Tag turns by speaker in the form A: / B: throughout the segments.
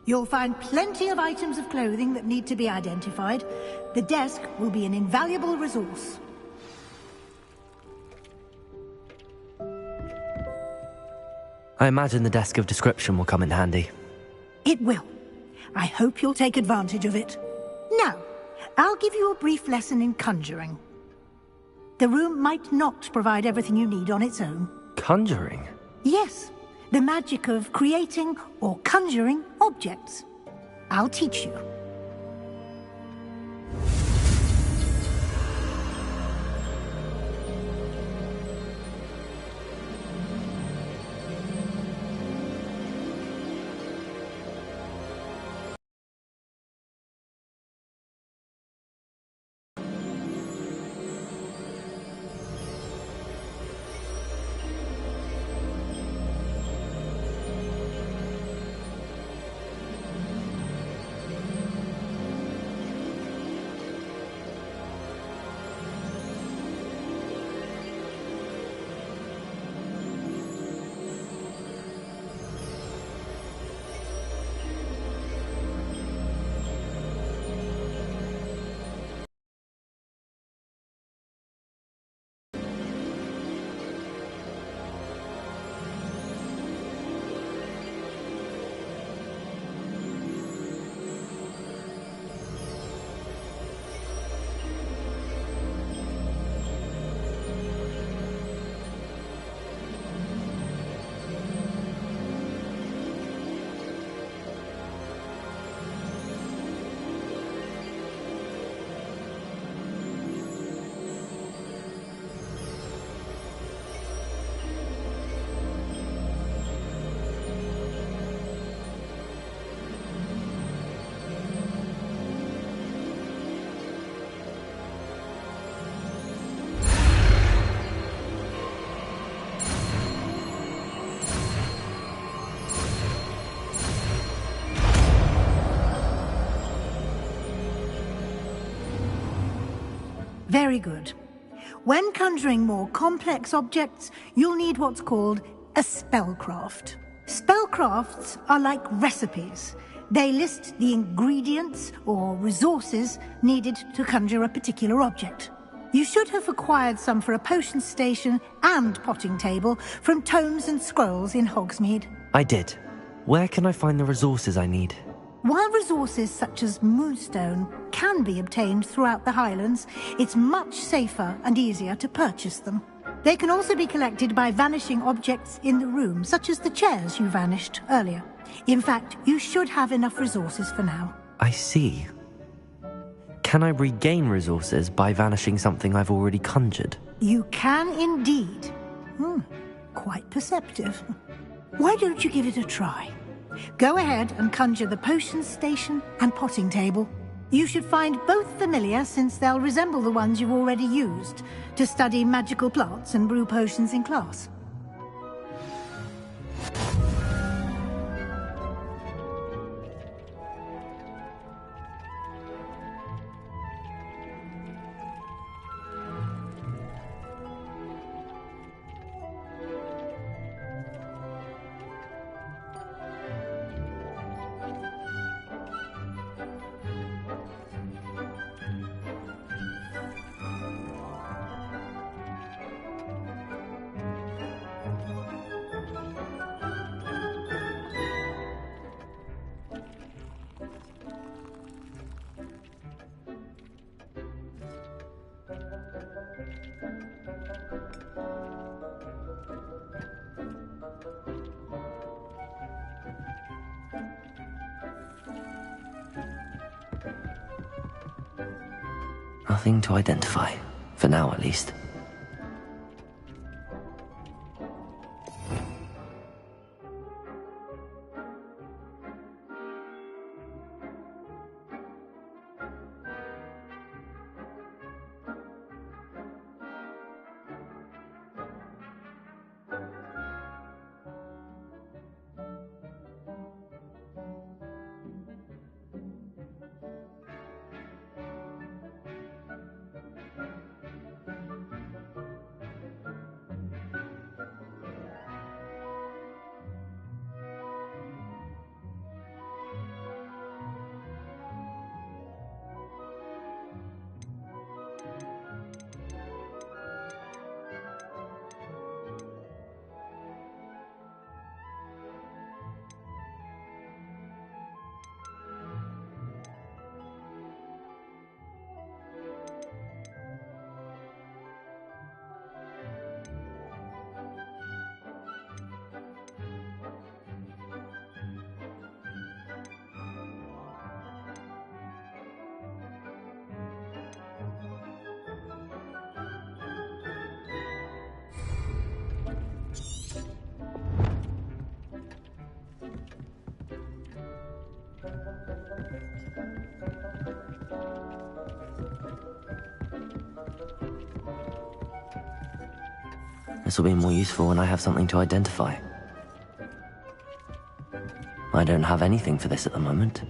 A: You'll find plenty of items of clothing that need to be identified. The desk will be an invaluable resource.
B: I imagine the desk of description will come in handy.
A: It will. I hope you'll take advantage of it. Now, I'll give you a brief lesson in conjuring. The room might not provide everything you need on its own.
B: Conjuring?
A: Yes, the magic of creating or conjuring objects. I'll teach you. Very good. When conjuring more complex objects, you'll need what's called a spellcraft. Spellcrafts are like recipes. They list the ingredients or resources needed to conjure a particular object. You should have acquired some for a potion station and potting table from tomes and scrolls in Hogsmeade.
B: I did. Where can I find the resources I need?
A: While resources such as moonstone can be obtained throughout the Highlands, it's much safer and easier to purchase them. They can also be collected by vanishing objects in the room, such as the chairs you vanished earlier. In fact, you should have enough resources for now.
B: I see. Can I regain resources by vanishing something I've already conjured?
A: You can indeed. Quite perceptive. Why don't you give it a try? Go ahead and conjure the potions station and potting table. You should find both familiar, since they'll resemble the ones you've already used to study magical plants and brew potions in class.
B: Nothing to identify, for now at least. This will be more useful when I have something to identify. I don't have anything for this at the moment.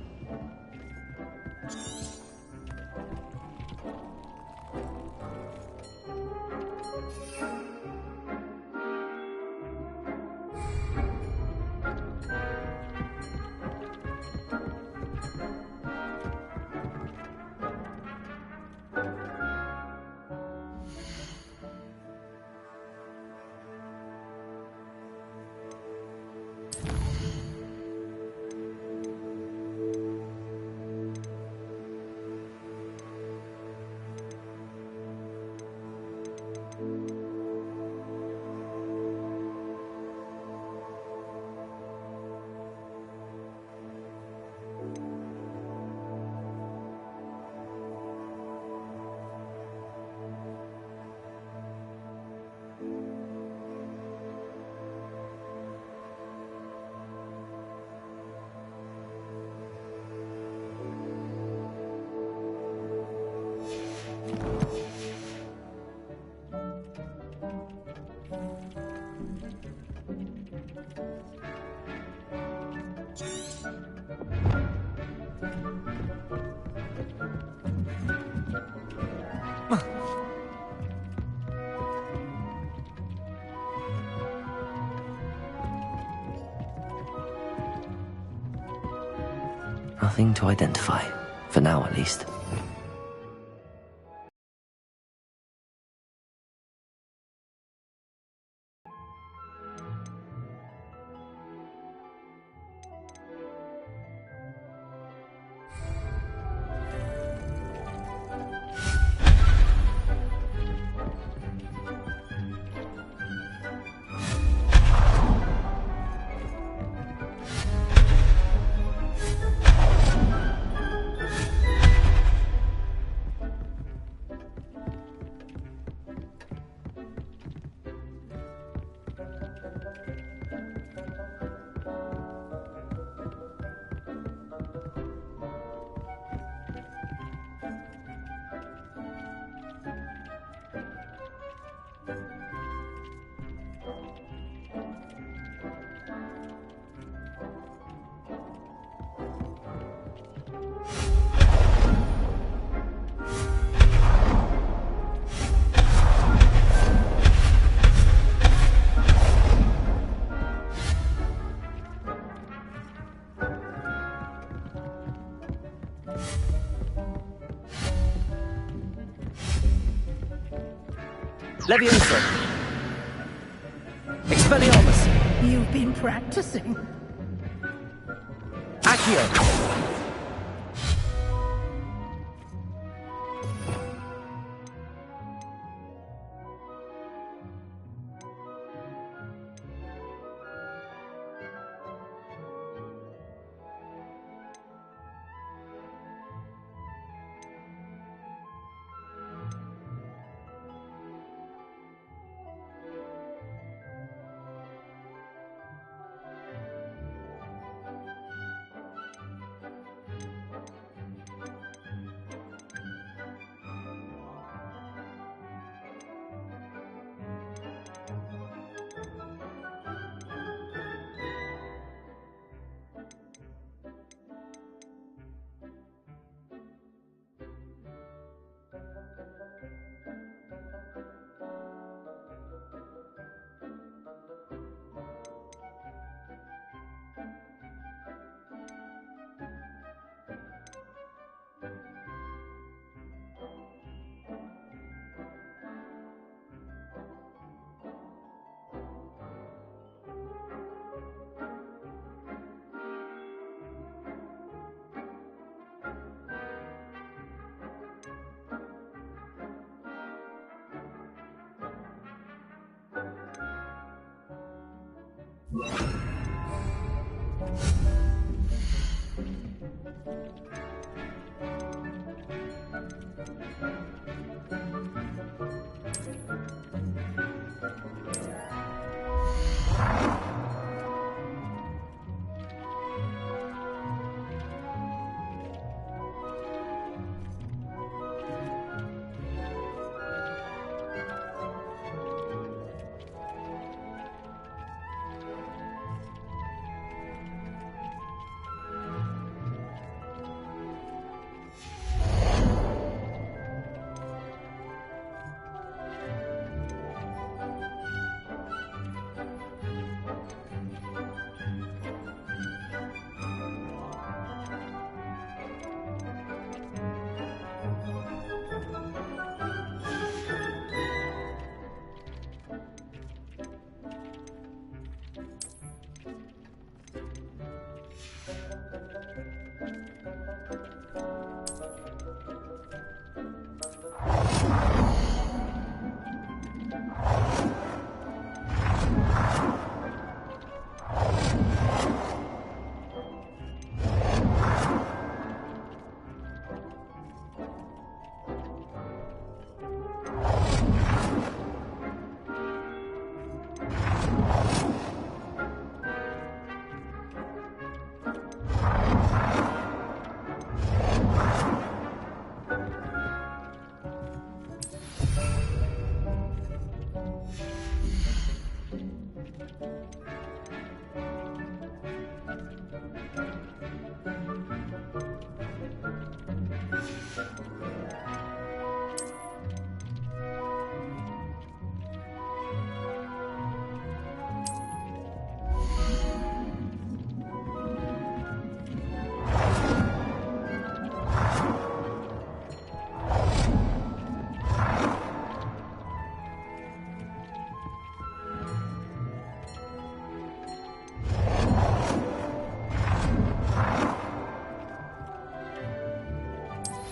B: Nothing to identify, for now at least. Leviosa! Expelliarmus!
A: You've been practicing.
B: Accio!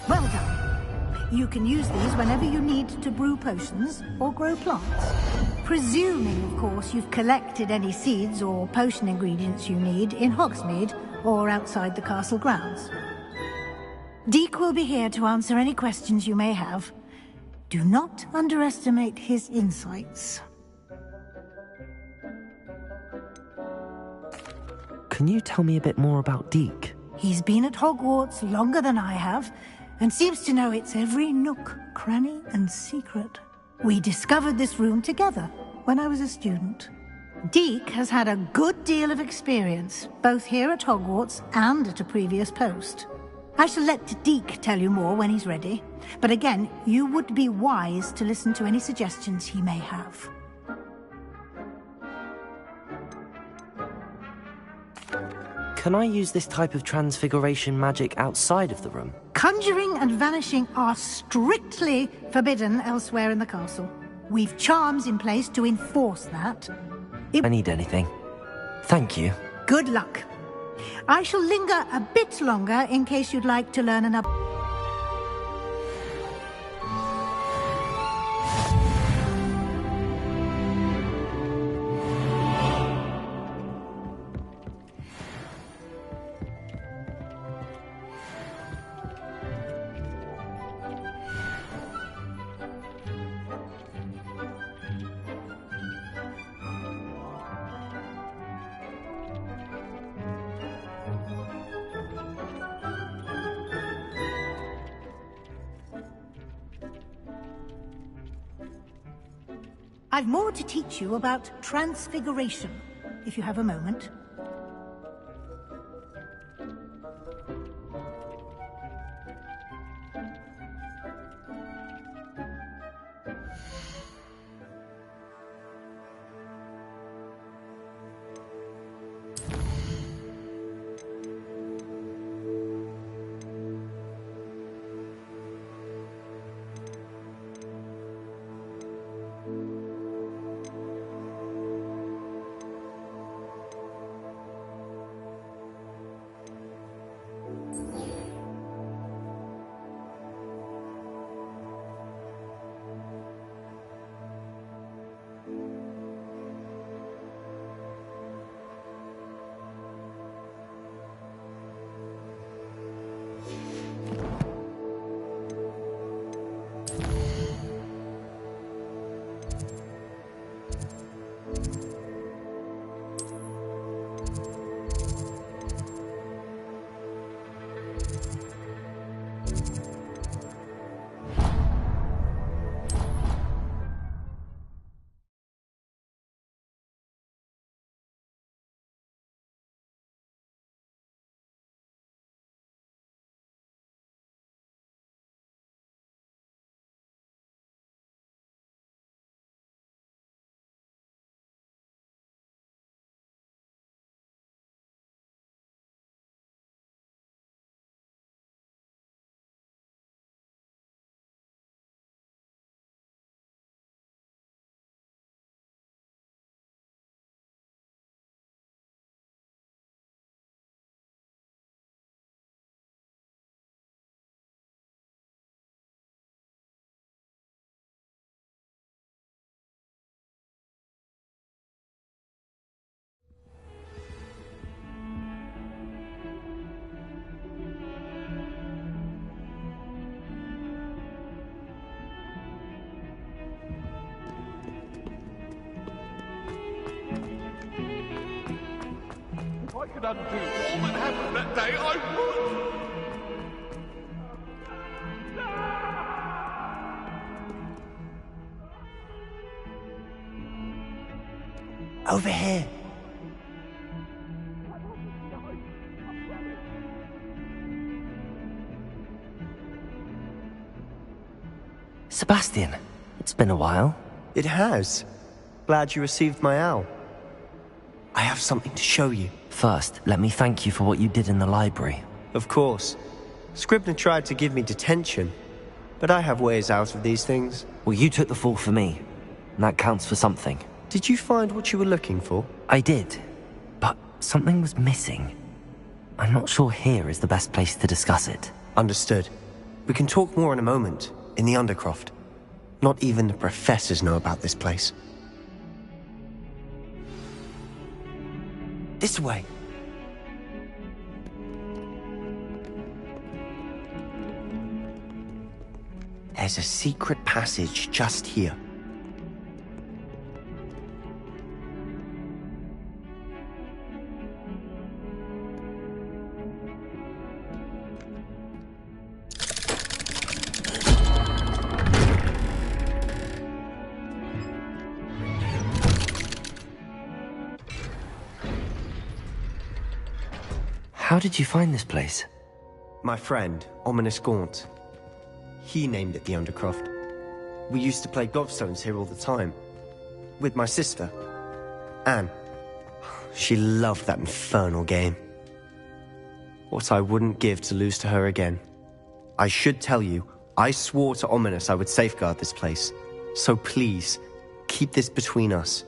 A: Well done. You can use these whenever you need to brew potions or grow plants. Presuming, of course, you've collected any seeds or potion ingredients you need in Hogsmeade or outside the castle grounds. Deek will be here to answer any questions you may have. Do not underestimate his insights.
B: Can you tell me a bit more about Deek?
A: He's been at Hogwarts longer than I have, and seems to know its every nook, cranny, and secret. We discovered this room together when I was a student. Deek has had a good deal of experience, both here at Hogwarts and at a previous post. I shall let Deek tell you more when he's ready, but again, you would be wise to listen to any suggestions he may have.
B: Can I use this type of transfiguration magic outside of the room?
A: Conjuring and vanishing are strictly forbidden elsewhere in the castle. We've charms in place to enforce that.
B: I need anything. Thank you.
A: Good luck. I shall linger a bit longer in case you'd like to learn another... I've more to teach you about transfiguration, if you have a moment.
C: I could undo all that happened that day, I would!
B: Over here. Sebastian, it's been a while.
D: It has. Glad you received my owl. I have something to show you.
B: First, let me thank you for what you did in the library.
D: Of course. Scribner tried to give me detention, but I have ways out of these things.
B: Well, you took the fall for me, and that counts for something.
D: Did you find what you were looking for?
B: I did, but something was missing. I'm not sure here is the best place to discuss it.
D: Understood. We can talk more in a moment, in the Undercroft. Not even the professors know about this place. This way. There's a secret passage just here.
B: How did you find this place?
D: My friend, Ominous Gaunt. He named it the Undercroft. We used to play gobstones here all the time. With my sister, Anne. She loved that infernal game. What I wouldn't give to lose to her again. I should tell you, I swore to Ominous I would safeguard this place. So please, keep this between us.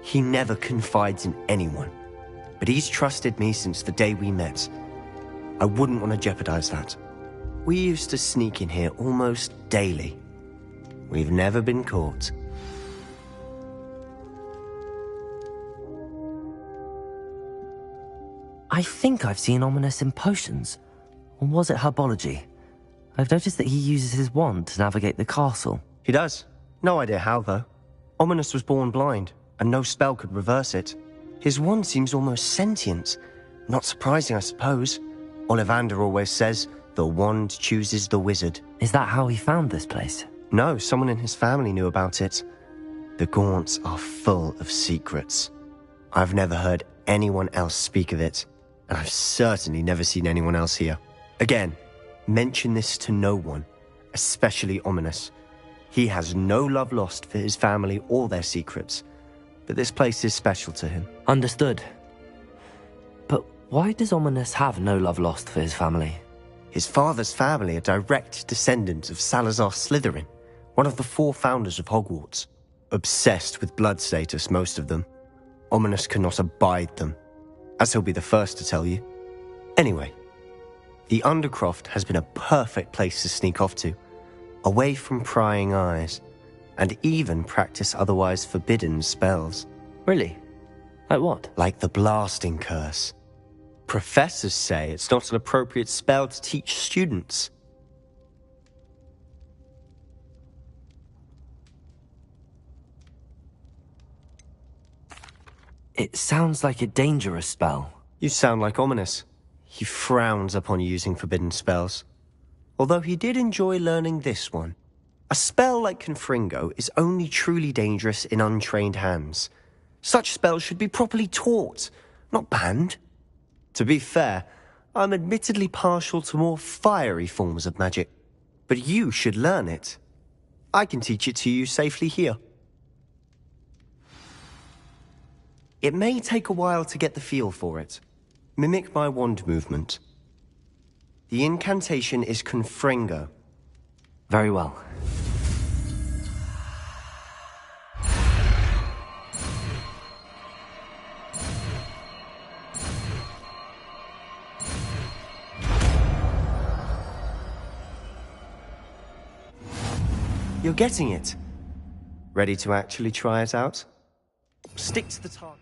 D: He never confides in anyone. But he's trusted me since the day we met. I wouldn't want to jeopardize that. We used to sneak in here almost daily. We've never been caught.
B: I think I've seen Ominous in potions. Or was it herbology? I've noticed that he uses his wand to navigate the castle.
D: He does. No idea how, though. Ominous was born blind, and no spell could reverse it. His wand seems almost sentient. Not surprising, I suppose. Ollivander always says, the wand chooses the wizard.
B: Is that how he found this place?
D: No, someone in his family knew about it. The Gaunts are full of secrets. I've never heard anyone else speak of it, and I've certainly never seen anyone else here. Again, mention this to no one, especially Ominous. He has no love lost for his family or their secrets, but this place is special to him.
B: Understood. But why does Ominous have no love lost for his family?
D: His father's family are direct descendants of Salazar Slytherin, one of the 4 founders of Hogwarts. Obsessed with blood status, most of them. Ominous cannot abide them, as he'll be the first to tell you. Anyway, the Undercroft has been a perfect place to sneak off to, away from prying eyes, and even practice otherwise forbidden spells.
B: Really? Like what?
D: Like the blasting curse. Professors say it's not an appropriate spell to teach students.
B: It sounds like a dangerous spell.
D: You sound like Ominous. He frowns upon using forbidden spells. Although he did enjoy learning this one. A spell like Confringo is only truly dangerous in untrained hands. Such spells should be properly taught, not banned. To be fair, I'm admittedly partial to more fiery forms of magic. But you should learn it. I can teach it to you safely here. It may take a while to get the feel for it. Mimic my wand movement. The incantation is Confringo.
B: Very well.
D: You're getting it. Ready to actually try it out? Stick to the target.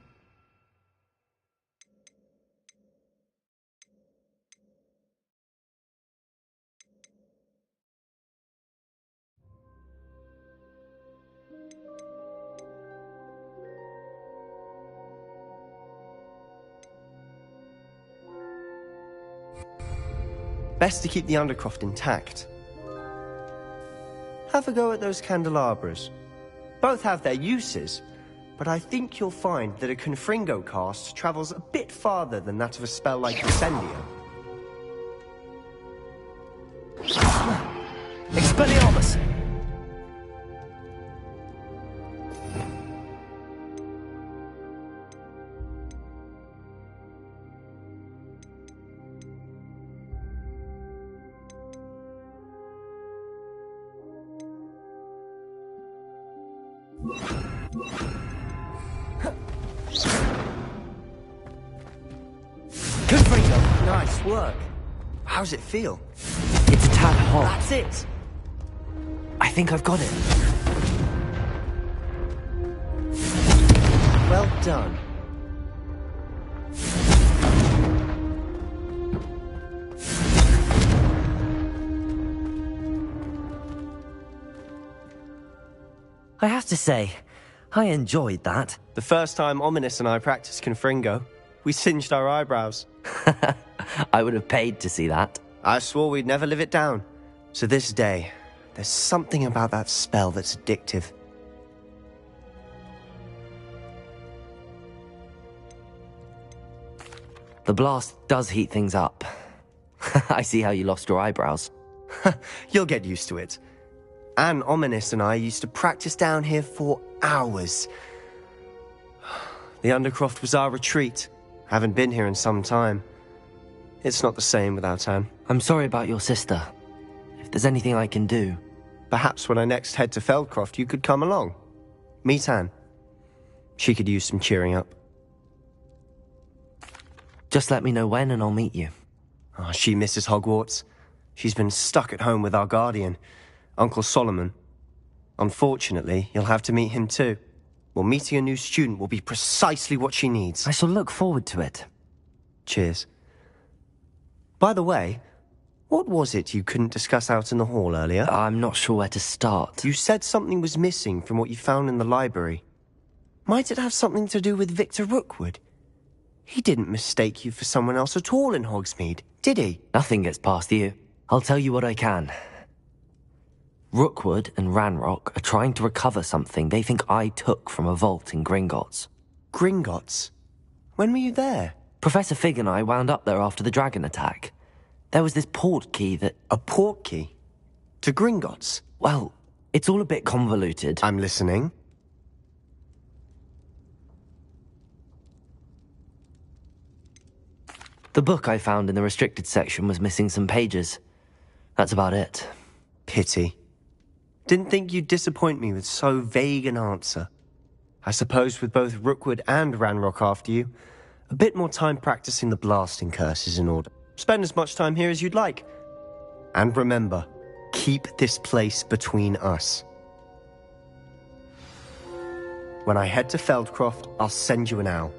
D: Best to keep the Undercroft intact. Have a go at those candelabras. Both have their uses, but I think you'll find that a Confringo cast travels a bit farther than that of a spell like Incendio.
B: Expelliarmus!
D: Confringo, nice work. How's it feel?
B: It's a tad hot.
D: That's it.
B: I think I've got it.
D: Well done.
B: I have to say, I enjoyed that.
D: The first time Ominous and I practiced Confringo, we singed our eyebrows.
B: I would have paid to see that.
D: I swore we'd never live it down. To this day, there's something about that spell that's addictive.
B: The blast does heat things up. I see how you lost your eyebrows.
D: You'll get used to it. Anne, Ominous and I used to practice down here for hours. The Undercroft was our retreat. Haven't been here in some time. It's not the same without Anne.
B: I'm sorry about your sister. If there's anything I can do...
D: Perhaps when I next head to Feldcroft, you could come along. Meet Anne. She could use some cheering up.
B: Just let me know when and I'll meet you.
D: Oh, she misses Hogwarts. She's been stuck at home with our guardian, Uncle Solomon. Unfortunately, you'll have to meet him too. Well, meeting a new student will be precisely what she needs.
B: I shall look forward to it.
D: Cheers. By the way, what was it you couldn't discuss out in the hall earlier?
B: I'm not sure where to start.
D: You said something was missing from what you found in the library. Might it have something to do with Victor Rookwood? He didn't mistake you for someone else at all in Hogsmeade, did he?
B: Nothing gets past you. I'll tell you what I can. Rookwood and Ranrock are trying to recover something they think I took from a vault in Gringotts.
D: Gringotts? When were you there?
B: Professor Fig and I wound up there after the dragon attack. There was this port key that...
D: A port key? To Gringotts?
B: Well, it's all a bit convoluted.
D: I'm listening.
B: The book I found in the restricted section was missing some pages. That's about it.
D: Pity. Didn't think you'd disappoint me with so vague an answer. I suppose with both Rookwood and Ranrock after you, a bit more time practicing the blasting curse is in order. Spend as much time here as you'd like. And remember, keep this place between us. When I head to Feldcroft, I'll send you an owl.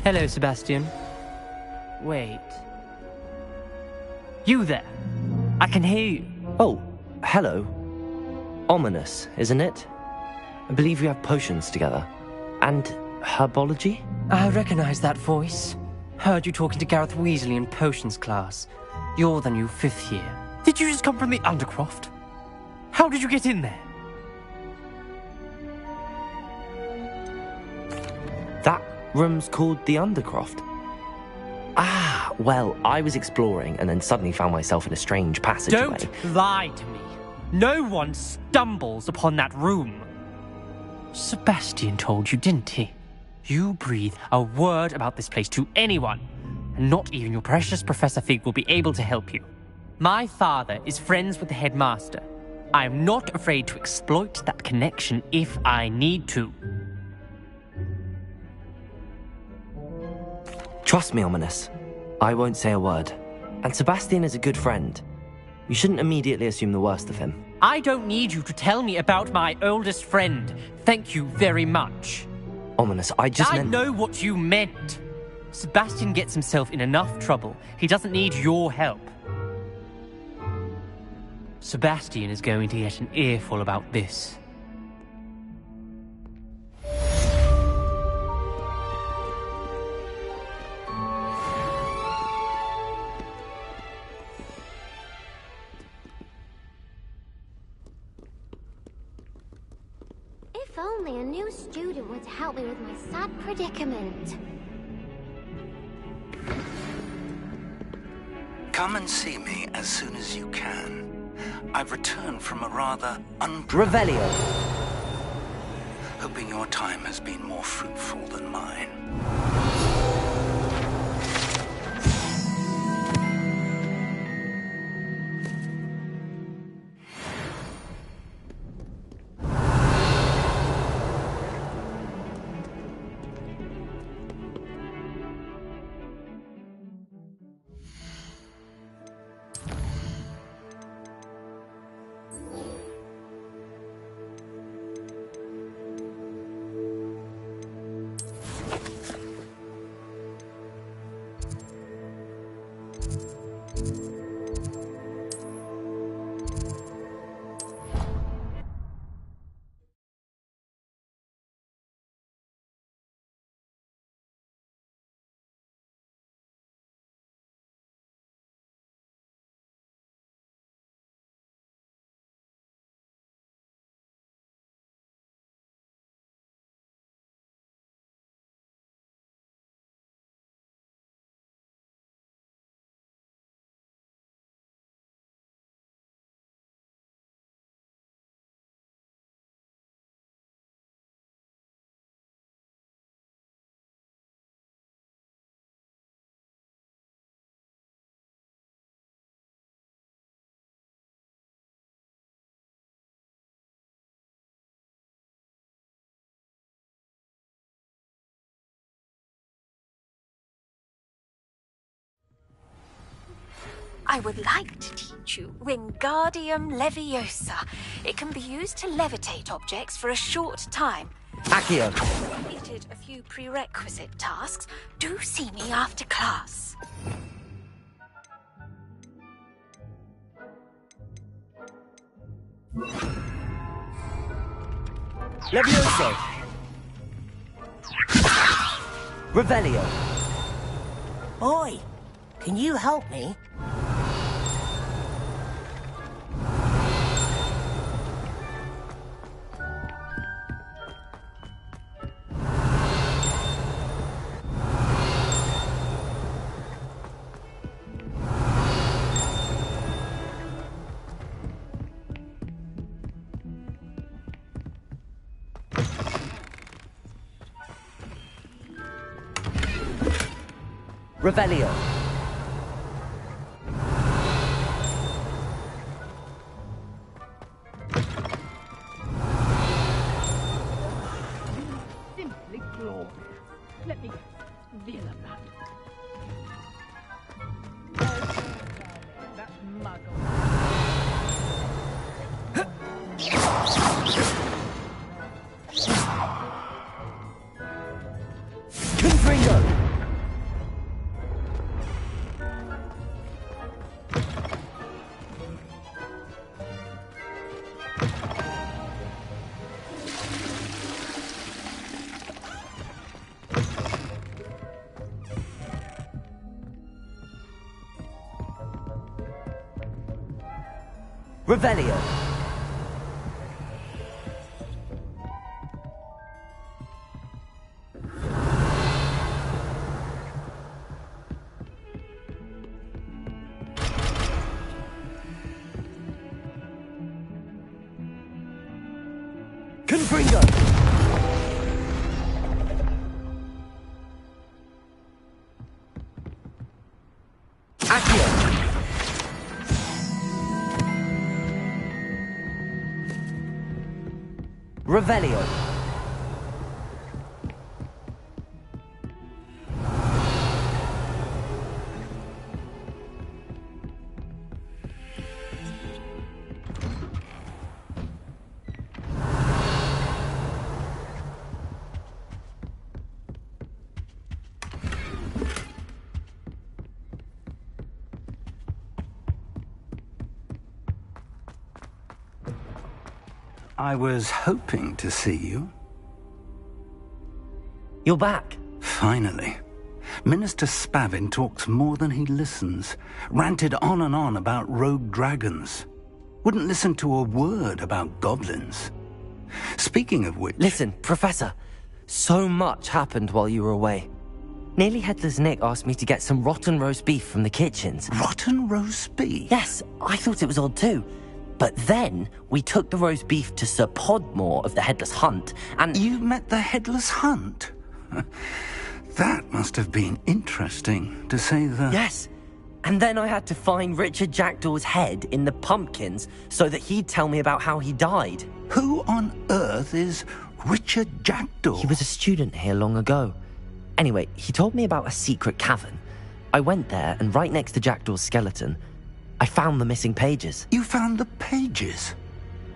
E: Hello, Sebastian. Wait. You there? I can hear you.
B: Oh, hello. Ominous, isn't it? I believe we have potions together. And herbology?
E: I recognize that voice. Heard you talking to Gareth Weasley in potions class. You're the new 5th year. Did you just come from the Undercroft? How did you get in there?
B: That room's called the Undercroft. Ah, well, I was exploring and then suddenly found myself in a strange passageway.
E: Don't lie to me. No one stumbles upon that room. Sebastian told you, didn't he? You breathe a word about this place to anyone, and not even your precious Professor Fig will be able to help you. My father is friends with the headmaster. I am not afraid to exploit that connection if I need to.
B: Trust me, Ominous. I won't say a word. And Sebastian is a good friend. You shouldn't immediately assume the worst of him.
E: I don't need you to tell me about my oldest friend. Thank you very much.
B: Ominous, I meant...
E: know what you meant. Sebastian gets himself in enough trouble. He doesn't need your help. Sebastian is going to get an earful about this.
F: If only a new student were to help me with my sad predicament.
G: Come and see me as soon as you can. I've returned from a rather
B: Revelio.
G: Hoping your time has been more fruitful than mine.
H: I would like to teach you Wingardium Leviosa. It can be used to levitate objects for a short time.
B: Accio.
H: Completed a few prerequisite tasks. Do see me after class.
B: Levioso. Revelio.
I: Oi, can you help me?
B: Revelio.
J: Simply glorious. Let me feel of that. That muggle.
B: Confringo. Revelio. Confringo. Accio. Revelio.
G: I was hoping to see you.
B: You're back.
G: Finally. Minister Spavin talks more than he listens. Ranted on and on about rogue dragons. Wouldn't listen to a word about goblins. Speaking of which...
B: Listen, Professor. So much happened while you were away. Nearly Headless Nick asked me to get some rotten roast beef from the kitchens.
G: Rotten roast beef?
B: Yes, I thought it was odd too. But then, we took the roast beef to Sir Podmore of the Headless Hunt, and...
G: You met the Headless Hunt? That must have been interesting, to say the...
B: Yes. And then I had to find Richard Jackdaw's head in the pumpkins so that he'd tell me about how he died.
G: Who on earth is Richard Jackdaw?
B: He was a student here long ago. Anyway, he told me about a secret cavern. I went there, and right next to Jackdaw's skeleton, I found the missing pages.
G: You found the pages?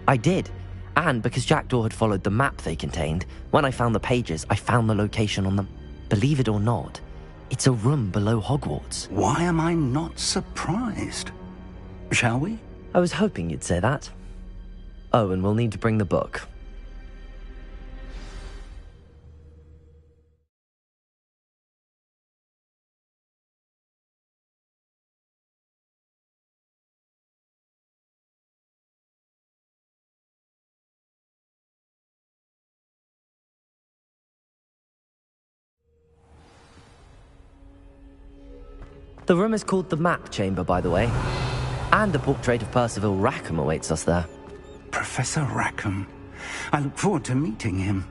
B: I did. And because Jackdaw had followed the map they contained, when I found the pages, I found the location on them. Believe it or not, it's a room below Hogwarts.
G: Why am I not surprised? Shall we?
B: I was hoping you'd say that. Oh, and we'll need to bring the book. The room is called the Map Chamber, by the way. And a portrait of Percival Rackham awaits us there.
G: Professor Rackham. I look forward to meeting him.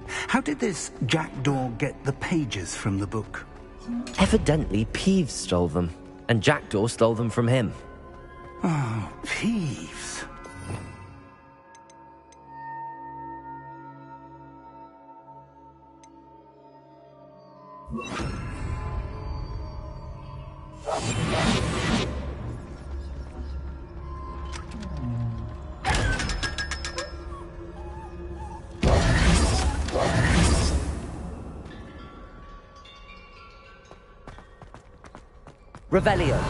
G: How did this Jackdaw get the pages from the book?
B: Evidently, Peeves stole them, and Jackdaw stole them from him.
G: Oh, Peeves.
B: Revelio.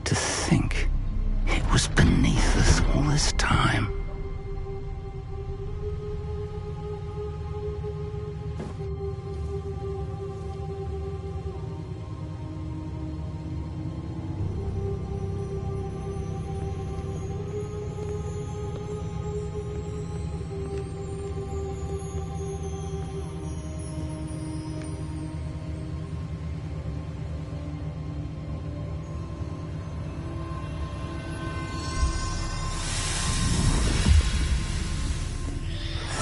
G: To think it was beneath us all this time.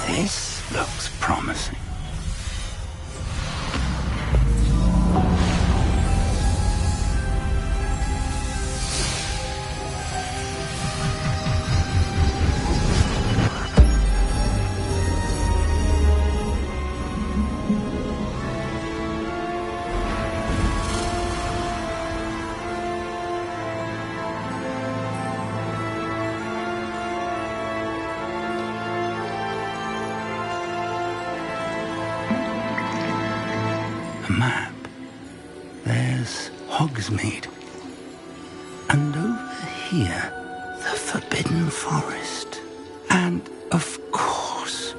G: This looks promising. Hogsmeade. And over here, the Forbidden Forest. And, of course,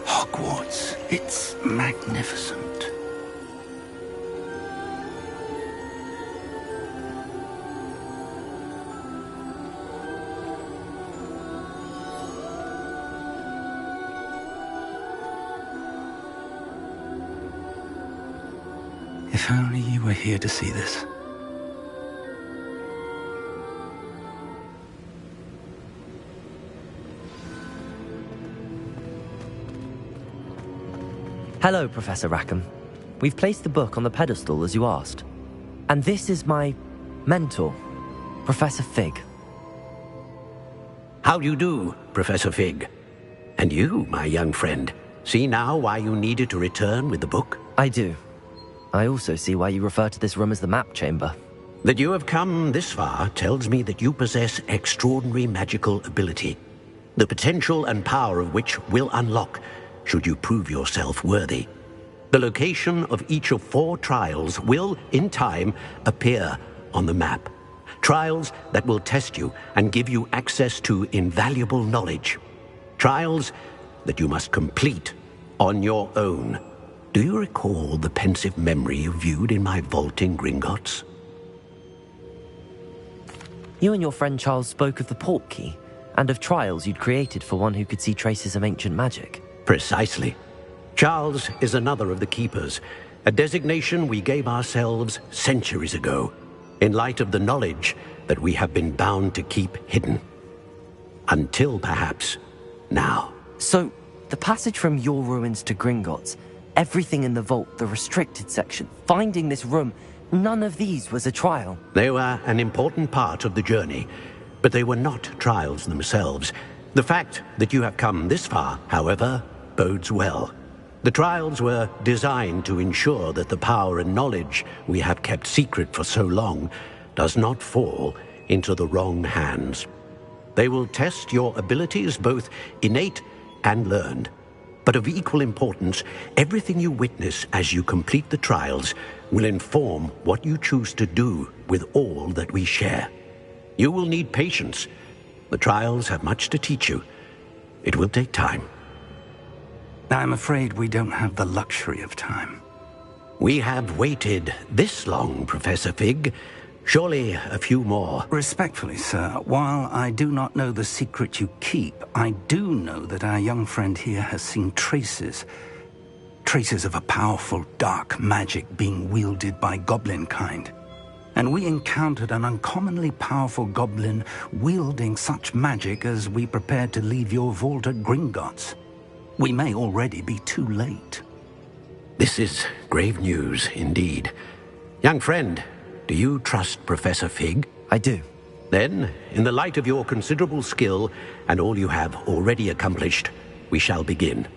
G: Hogwarts. It's magnificent. If only you were here to see this.
B: Hello, Professor Rackham. We've placed the book on the pedestal as you asked. And this is my mentor, Professor Fig.
K: How do you do, Professor Fig? And you, my young friend, see now why you needed to return with the book?
B: I do. I also see why you refer to this room as the map chamber.
K: That you have come this far tells me that you possess extraordinary magical ability, the potential and power of which will unlock should you prove yourself worthy. The location of each of 4 trials will, in time, appear on the map. Trials that will test you and give you access to invaluable knowledge. Trials that you must complete on your own. Do you recall the pensive memory you viewed in my vault in Gringotts?
B: You and your friend Charles spoke of the portkey and of trials you'd created for one who could see traces of ancient magic.
K: Precisely. Charles is another of the Keepers, a designation we gave ourselves centuries ago, in light of the knowledge that we have been bound to keep hidden. Until, perhaps, now.
B: So, the passage from your ruins to Gringotts, everything in the vault, the restricted section, finding this room, none of these was a trial.
K: They were an important part of the journey, but they were not trials themselves. The fact that you have come this far, however, bodes well. The trials were designed to ensure that the power and knowledge we have kept secret for so long does not fall into the wrong hands. They will test your abilities, both innate and learned. But of equal importance, everything you witness as you complete the trials will inform what you choose to do with all that we share. You will need patience. The trials have much to teach you. It will take time.
G: I'm afraid we don't have the luxury of time.
K: We have waited this long, Professor Fig. Surely a few more.
G: Respectfully, sir, while I do not know the secret you keep, I do know that our young friend here has seen traces of a powerful dark magic being wielded by goblin kind. And we encountered an uncommonly powerful goblin wielding such magic as we prepared to leave your vault at Gringotts. We may already be too late.
K: This is grave news indeed. Young friend, do you trust Professor Fig?
B: I do.
K: Then, in the light of your considerable skill and all you have already accomplished, we shall begin.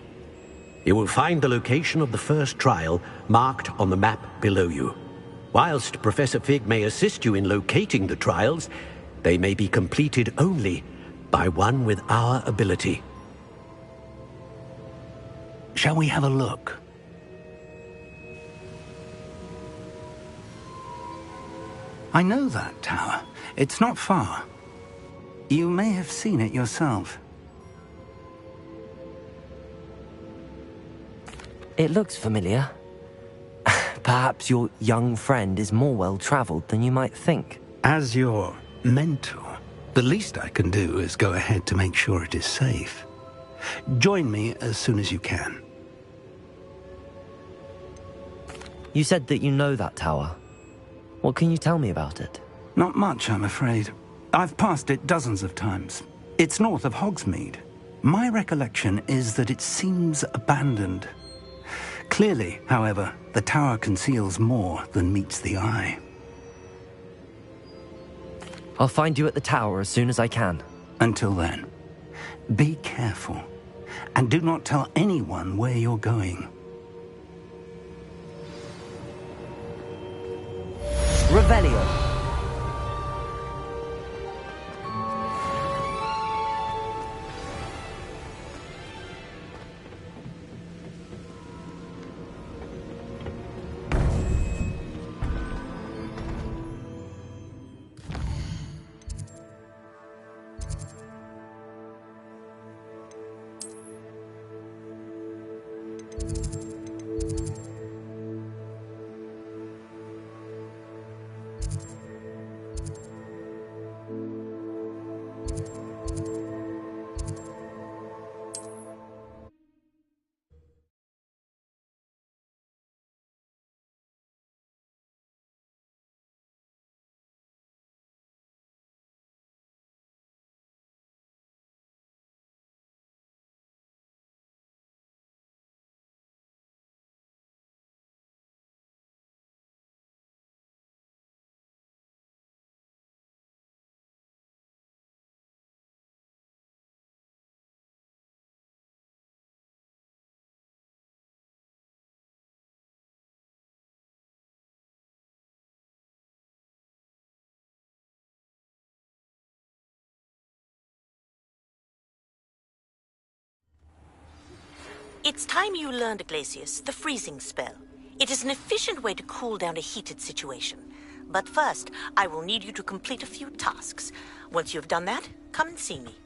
K: You will find the location of the first trial marked on the map below you. Whilst Professor Fig may assist you in locating the trials, they may be completed only by one with our ability.
G: Shall we have a look? I know that tower. It's not far. You may have seen it yourself.
B: It looks familiar. Perhaps your young friend is more well-traveled than you might think.
G: As your mentor, the least I can do is go ahead to make sure it is safe. Join me as soon as you can.
B: You said that you know that tower. What can you tell me about it?
G: Not much, I'm afraid. I've passed it dozens of times. It's north of Hogsmeade. My recollection is that it seems abandoned. Clearly, however, the tower conceals more than meets the eye.
B: I'll find you at the tower as soon as I can.
G: Until then, be careful, and do not tell anyone where you're going.
B: Revelio.
L: It's time you learned, Glacius, the freezing spell. It is an efficient way to cool down a heated situation. But first, I will need you to complete a few tasks. Once you've done that, come and see me.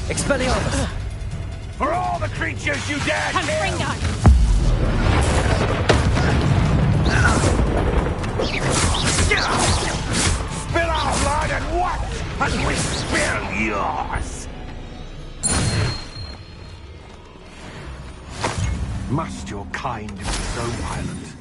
B: Expelliarmus!
C: For all the creatures you dare kill! Spill our blood and what? And we spill yours! Must your kind be so violent?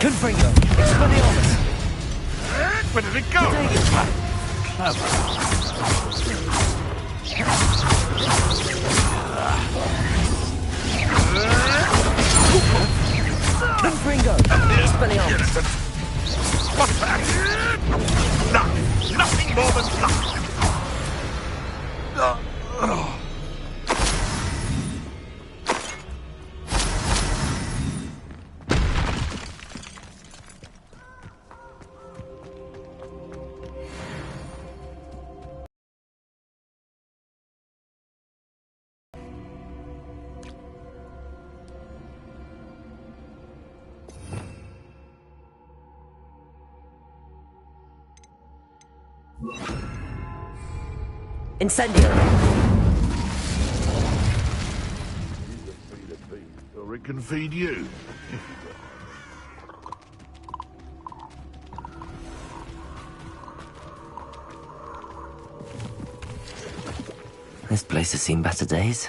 B: Confringo! Expelliarmus!
C: Where did it go? Clever.
B: Confringo! Expelliarmus!
C: What's that? Nothing more than fluff.
B: Incendio!
C: Feed a beast, or it can feed you.
B: This place has seen better days.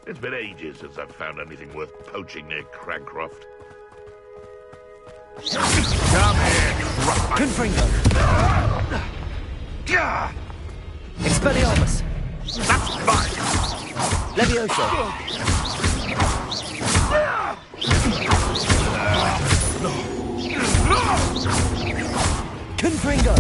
C: It's been ages since I've found anything worth poaching near Crancroft. Come here,
B: Confringo! Expelliarmus!
C: That's mine!
B: Levioso! Confringo!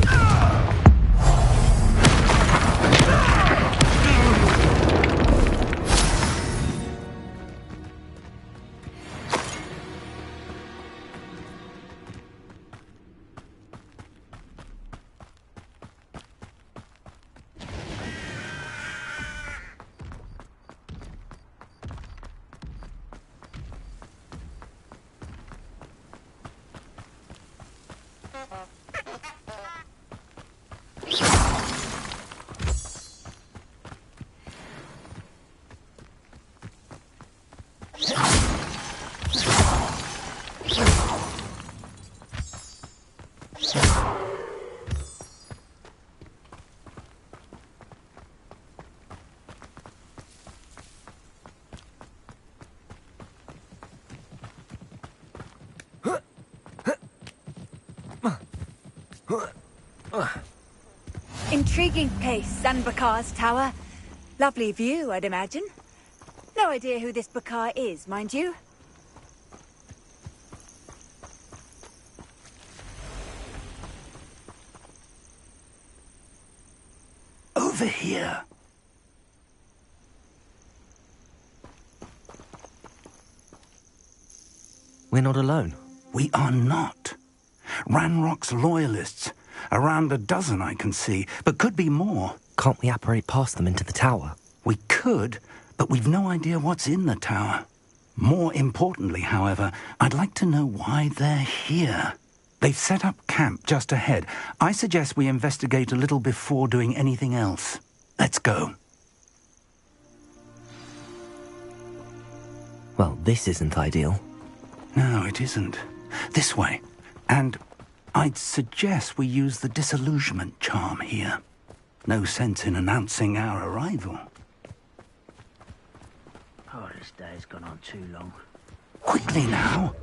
M: Intriguing place, Sanbakar's tower. Lovely view, I'd imagine. No idea who this Bakar is, mind you.
G: Over here.
B: We're not alone.
G: We are not. Ranrock's loyalists. Around a dozen I can see, but could be more.
B: Can't we apparate past them into the tower?
G: We could, but we've no idea what's in the tower. More importantly, however, I'd like to know why they're here. They've set up camp just ahead. I suggest we investigate a little before doing anything else. Let's go.
B: Well, this isn't ideal.
G: No, it isn't. This way. And I'd suggest we use the disillusionment charm here. No sense in announcing our arrival.
I: Oh, this day's gone on too long.
G: Quickly now.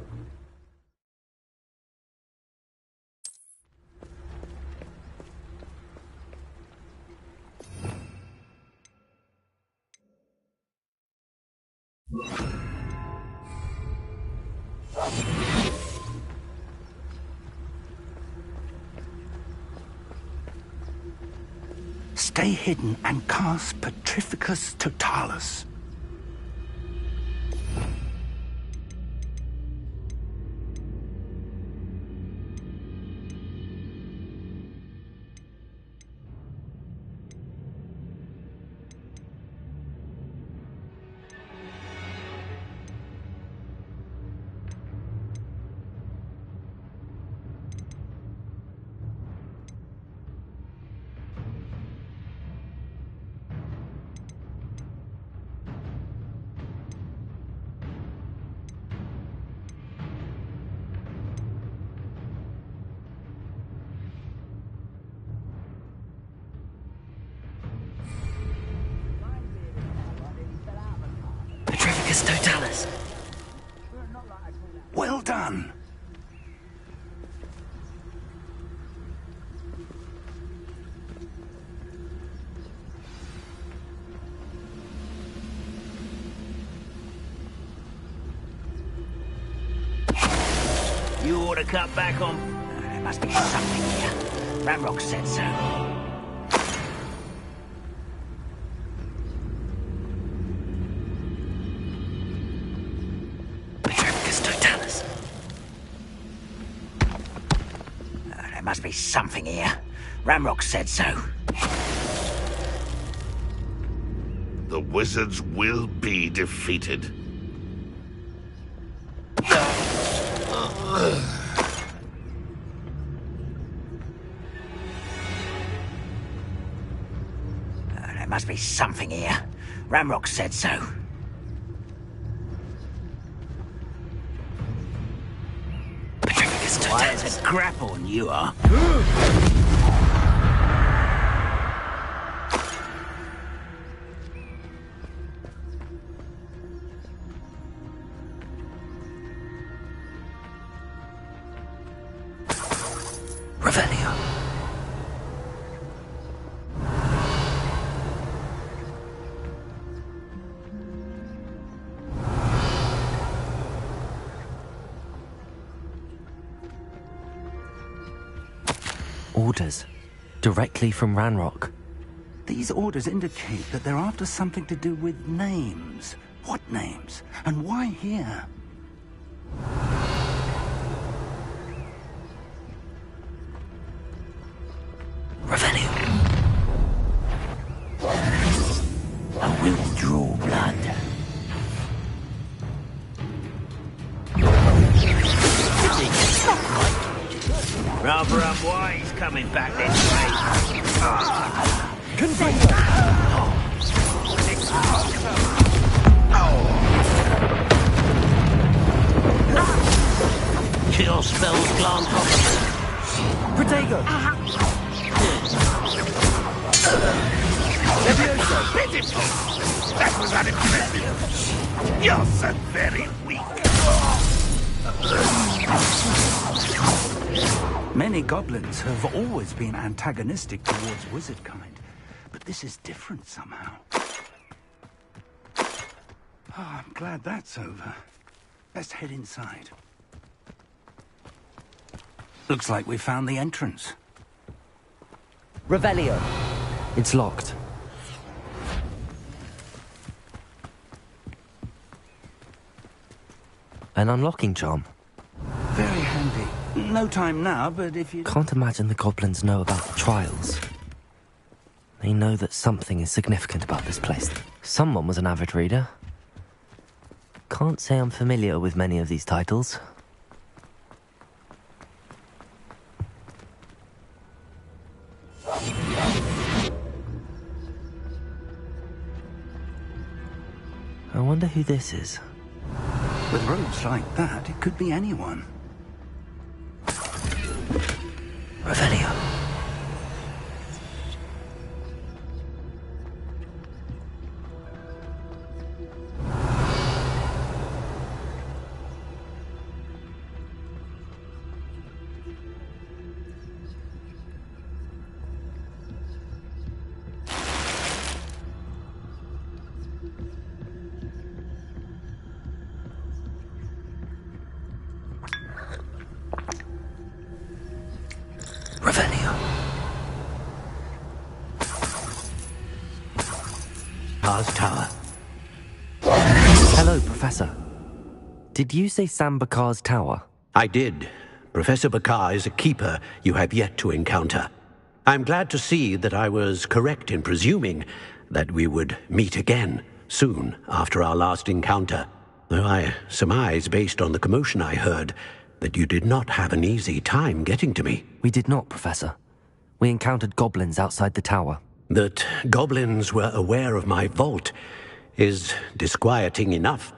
G: Stay hidden and cast Petrificus Totalis.
B: Totalis.
G: Well done.
I: You ought to cut back on... there must be something here. Ranrock said so. Must be something here. Ranrock said so.
C: The wizards will be defeated.
I: There must be something here. Ranrock said so. Why, it's a grapple and you are.
B: Revelio. Orders. Directly from Ranrock.
G: These orders indicate that they're after something to do with names. What names? And why here?
B: Revelio.
I: I will draw blood. Rather unwise coming back this way. Kill spells glance off.
B: Protego.
C: Pitiful! That was unimpressive. You're so very weak.
G: Many goblins have always been antagonistic towards wizard kind, but this is different somehow. Oh, I'm glad that's over. Let's head inside. Looks like we found the entrance.
B: Revelio. It's locked. An unlocking charm.
G: Very handy. No time now, but if you...
B: Can't imagine the goblins know about the trials. They know that something is significant about this place. Someone was an avid reader. Can't say I'm familiar with many of these titles. I wonder who this is.
G: With robes like that, it could be anyone.
B: Revelio.
K: Tower.
B: Hello, Professor. Did you say Sam Bakar's tower?
K: I did. Professor Bakar is a keeper you have yet to encounter. I'm glad to see that I was correct in presuming that we would meet again soon after our last encounter, though I surmise, based on the commotion I heard, that you did not have an easy time getting to me.
B: We did not, Professor. We encountered goblins outside the tower.
K: That goblins were aware of my vault is disquieting enough.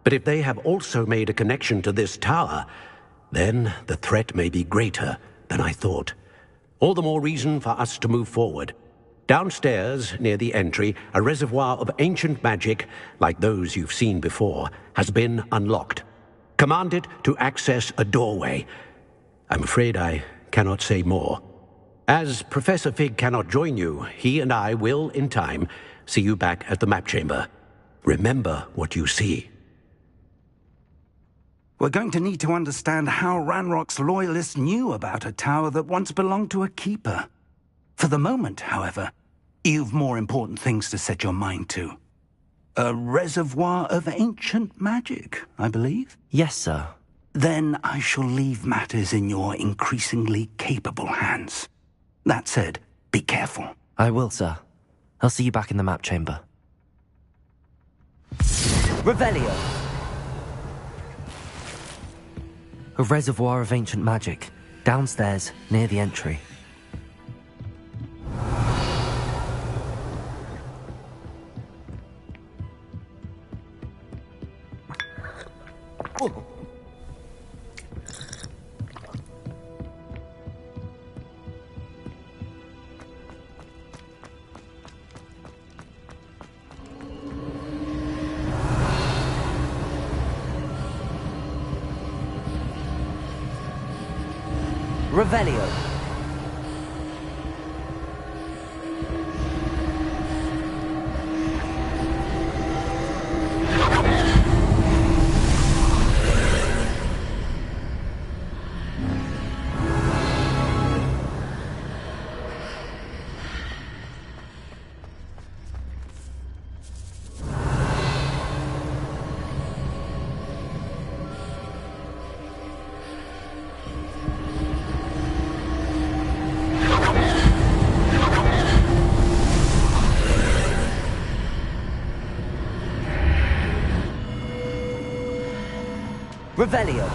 K: But if they have also made a connection to this tower, then the threat may be greater than I thought. All the more reason for us to move forward. Downstairs, near the entry, a reservoir of ancient magic, like those you've seen before, has been unlocked. Command it to access a doorway. I'm afraid I cannot say more. As Professor Fig cannot join you, he and I will, in time, see you back at the map chamber. Remember what you see.
G: We're going to need to understand how Ranrock's loyalists knew about a tower that once belonged to a keeper. For the moment, however, you've more important things to set your mind to. A reservoir of ancient magic, I believe?
B: Yes, sir.
G: Then I shall leave matters in your increasingly capable hands. That said, be careful.
B: I will, sir. I'll see you back in the map chamber. Revelio! A reservoir of ancient magic, downstairs, near the entry. Oh. Revelio. Revelio.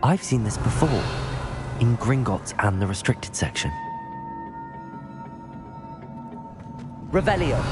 B: I've seen this before, in Gringotts and the restricted section. Revelio.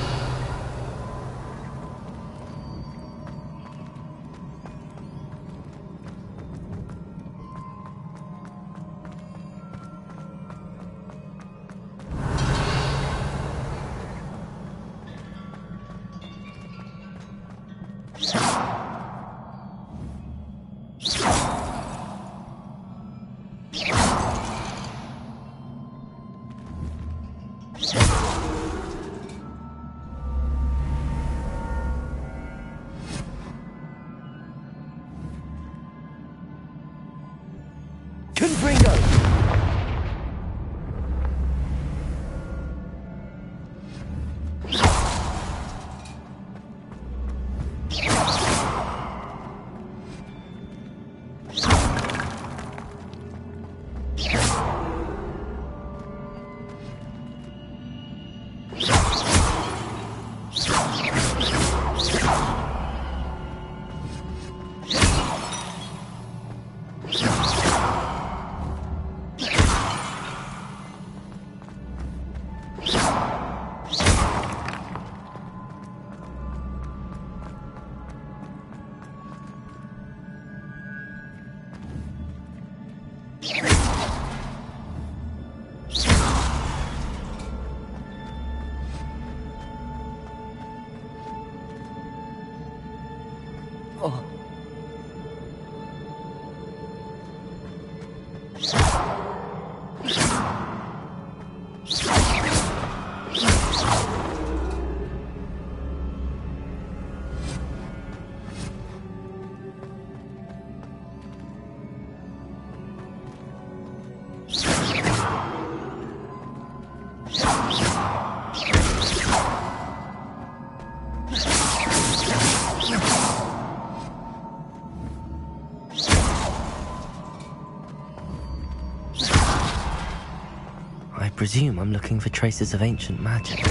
B: I presume I'm looking for traces of ancient magic.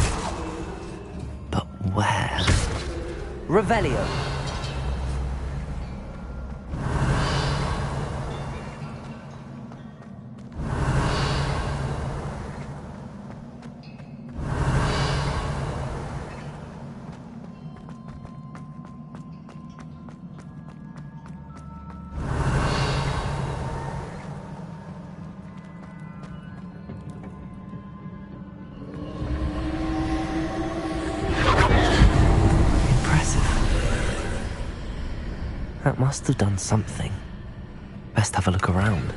B: But where? Revelio. That must have done something. Best have a look around.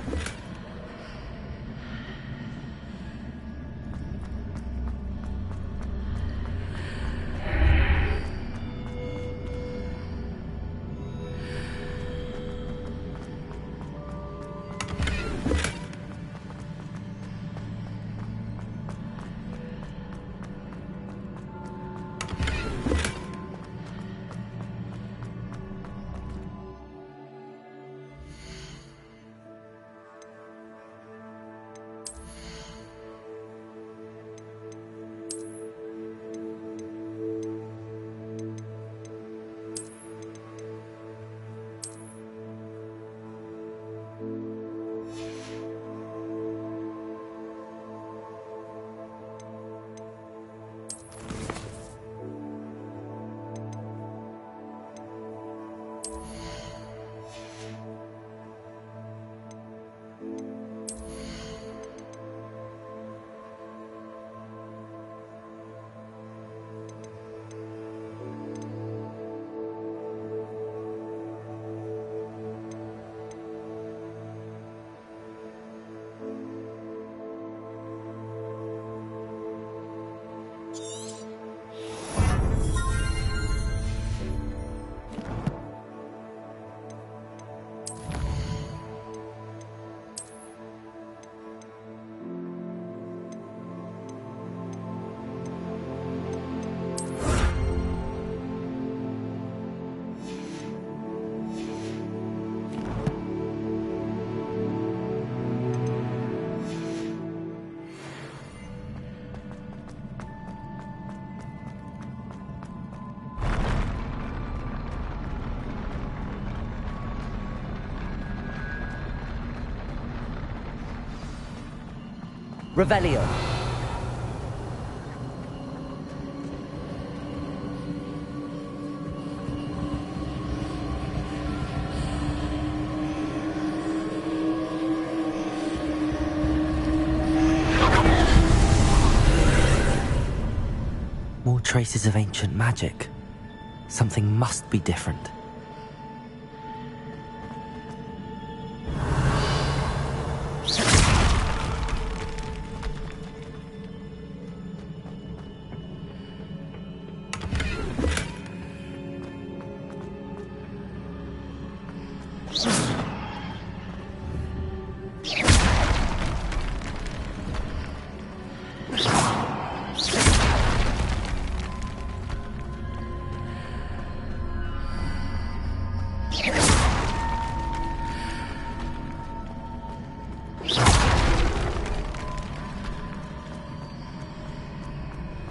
B: Revelio. More traces of ancient magic. Something must be different.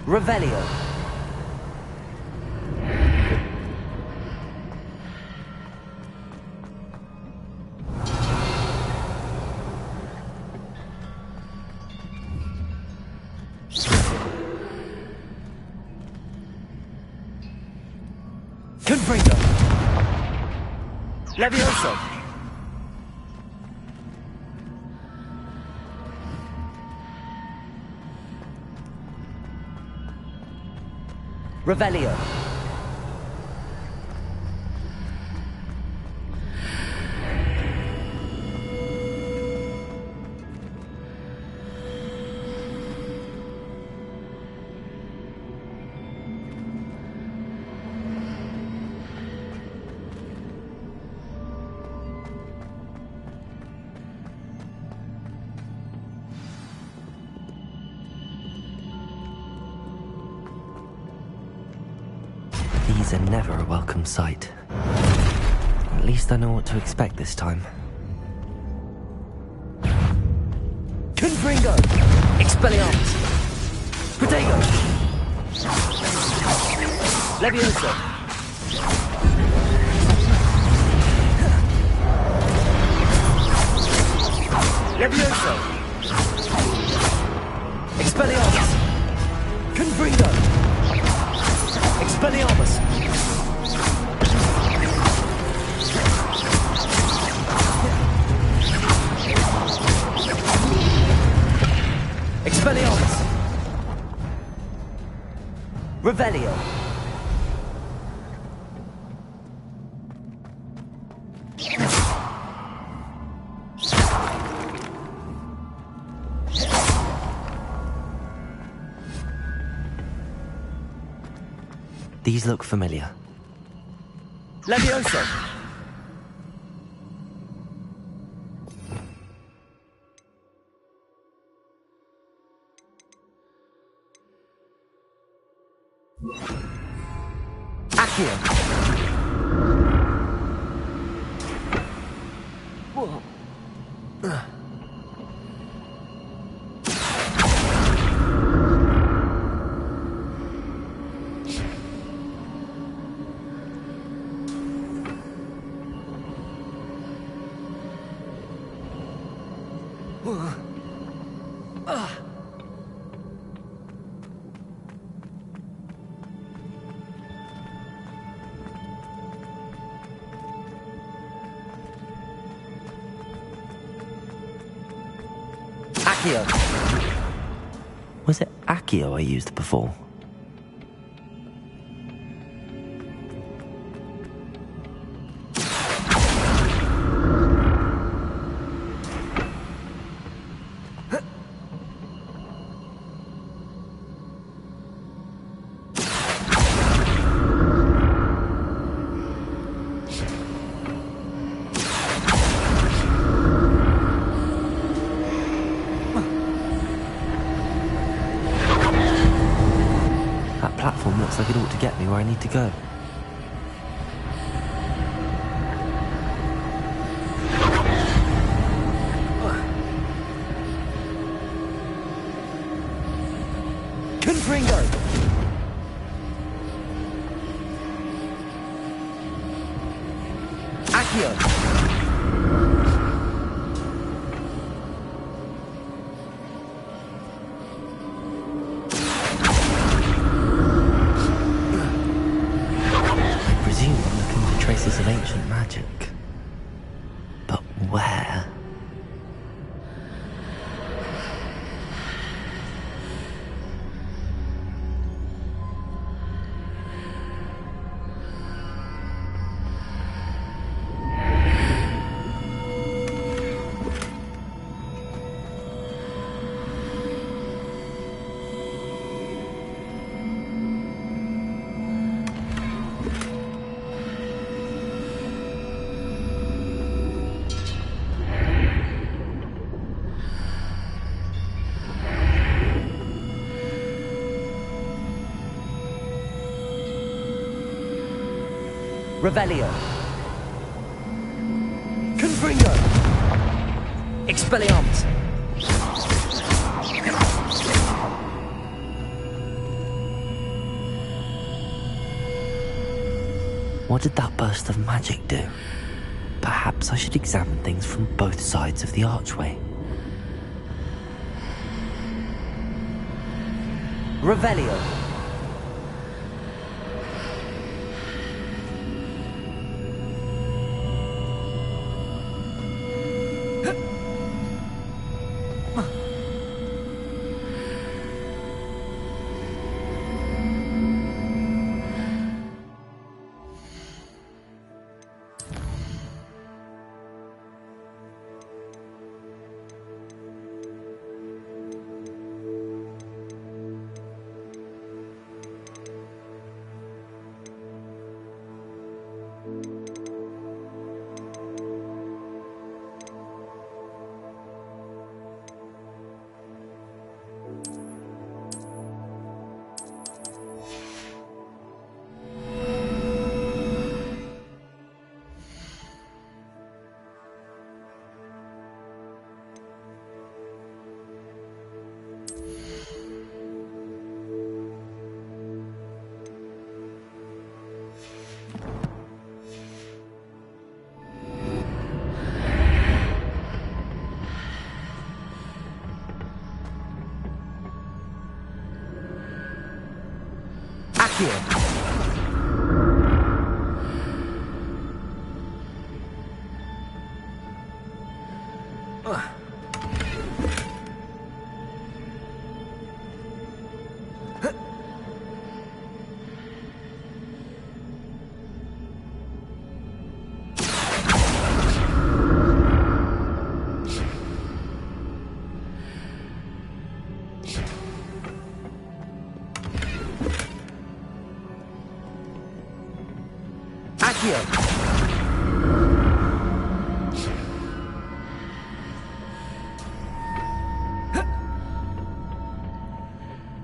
B: Revelio. Confringo. Levioso. Revelio. These are never a welcome sight. At least I know what to expect this time. Confringo! Expelliarmus! Protego! Levioso! Levioso! Expelliarmus! Confringo! Expelliarmus! Expelliarmus! Revelio! These look familiar. Levioso! Accio! Accio. Was it Accio I used before? Looks like it ought to get me where I need to go. Confringo! Accio! Revelio. Confringo. Expelliarmus. What did that burst of magic do? Perhaps I should examine things from both sides of the archway. Revelio.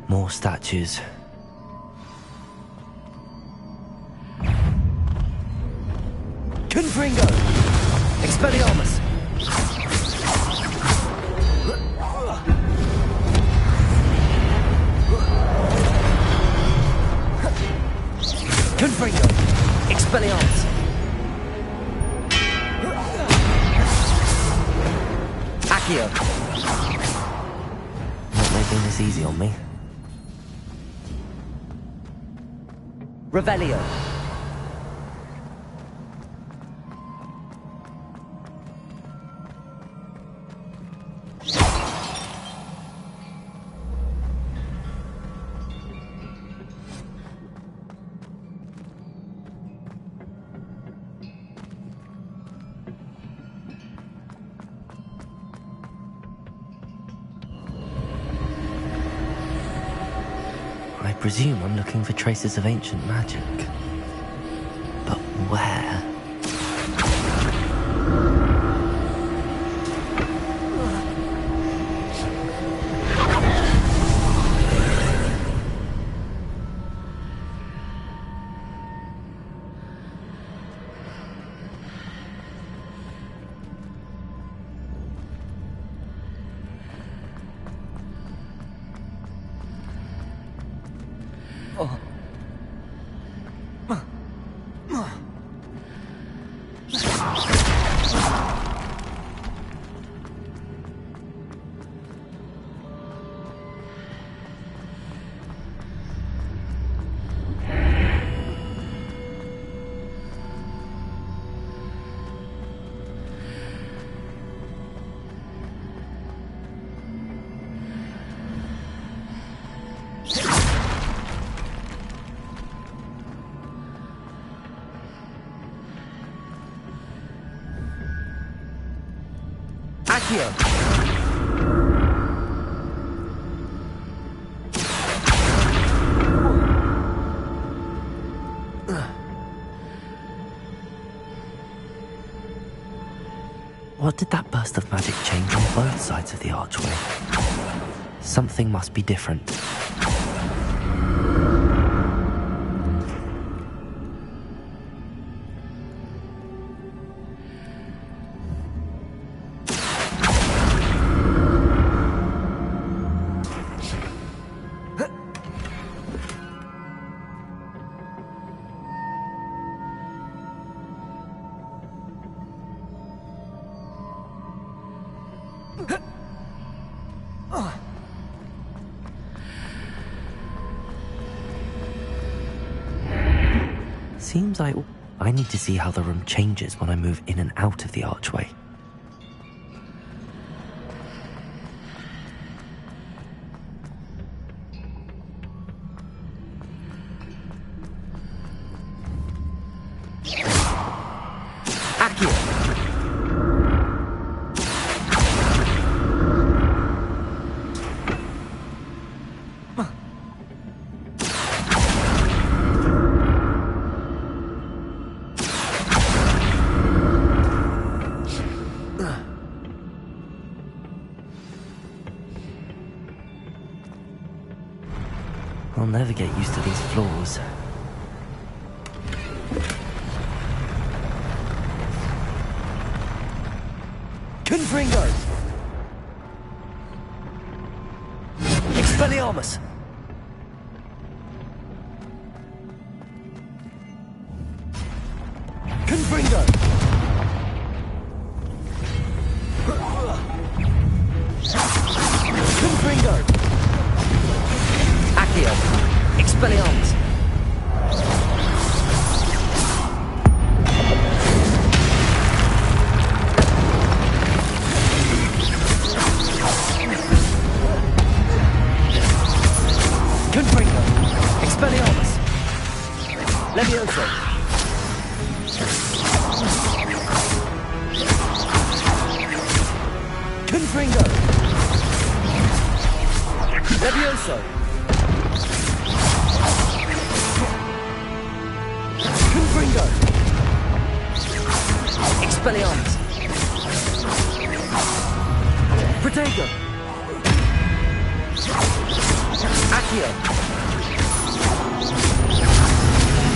B: More statues. Confringo! Expelliarmus! Confringo! Expelliarmus! Accio! Not making this easy on me. Revelio. I presume I'm looking for traces of ancient magic. But where? What did that burst of magic change on both sides of the archway? Something must be different. Seems I need to see how the room changes when I move in and out of the archway. I'll never get used to these floors.
N: Confringo! Expelliarmus! Confringo! Confringo! Accio! Expelliarmus! Confringo! Expelliarmus! Levioso! Confringo! Levioso! Confringo! Expelliarmus! Protego! Accio!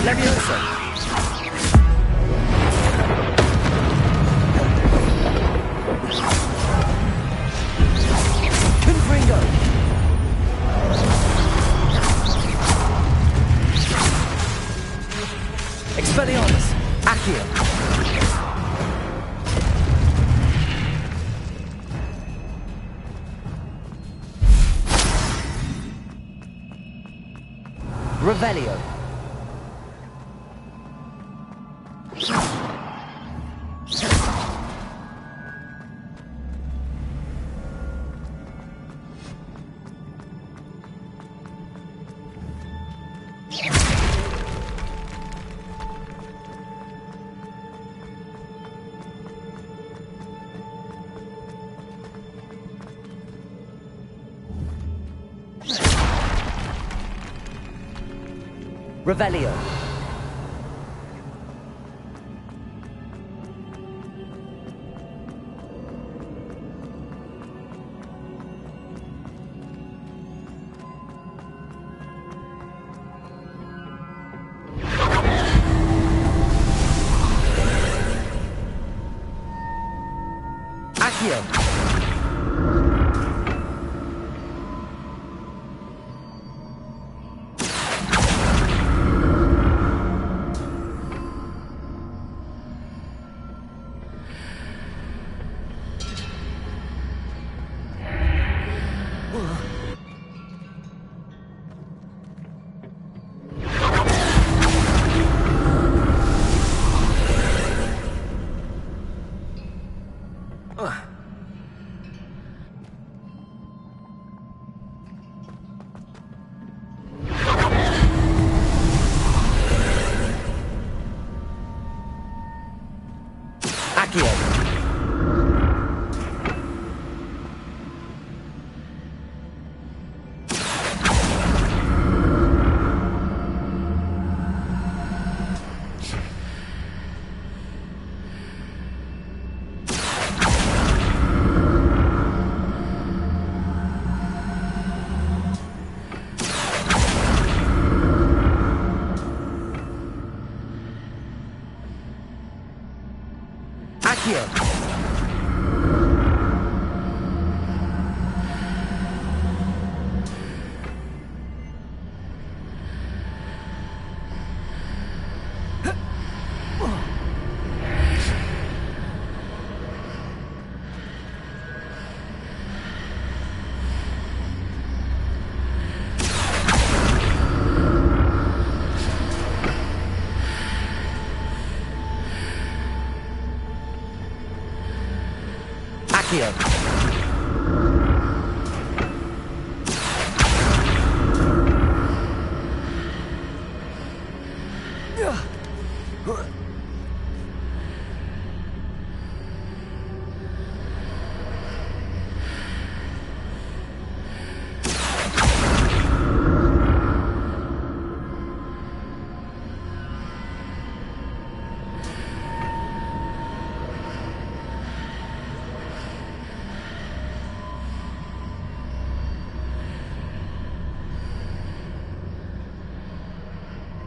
N: Levioso! Confringo! Expelliarmus! Accio! Revelio! Revelio. Accio. Accio.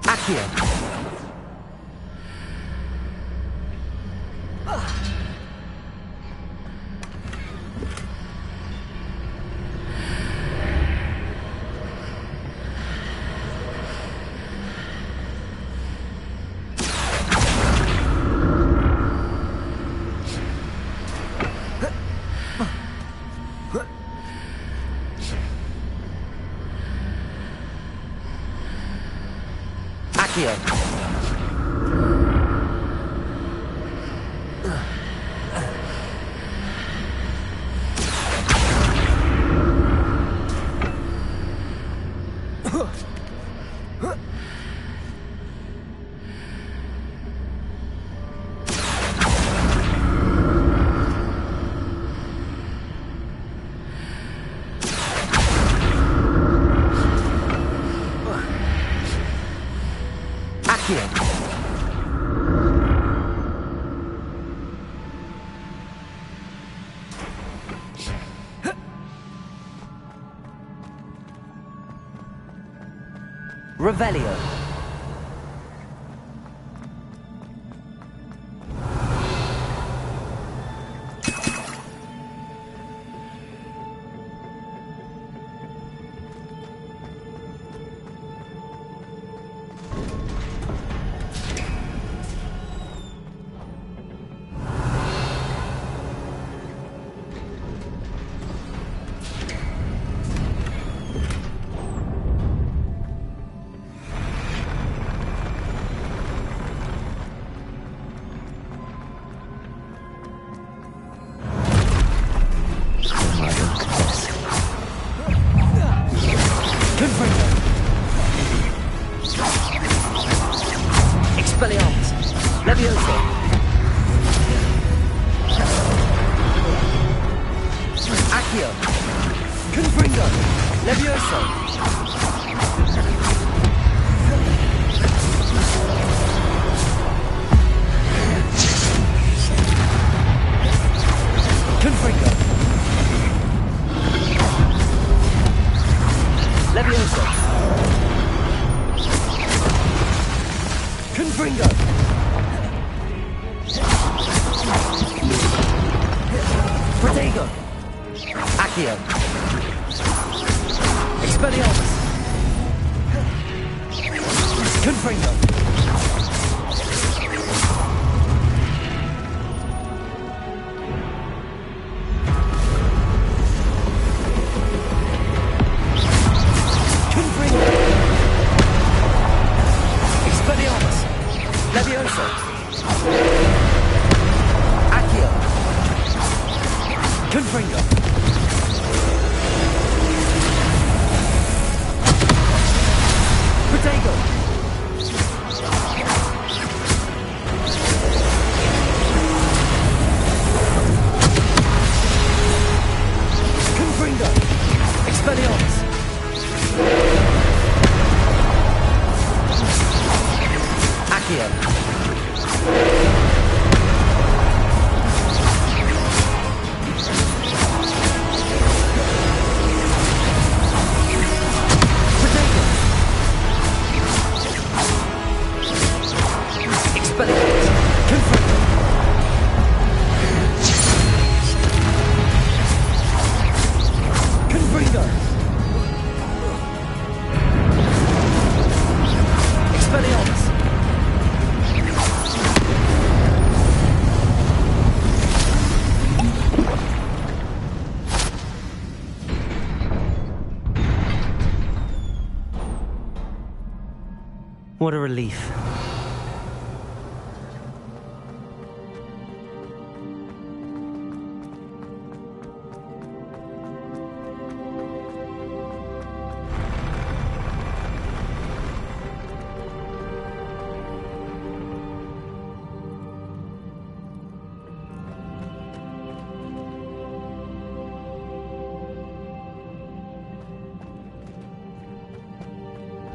N: Accio. Accio. Revelio. What a relief.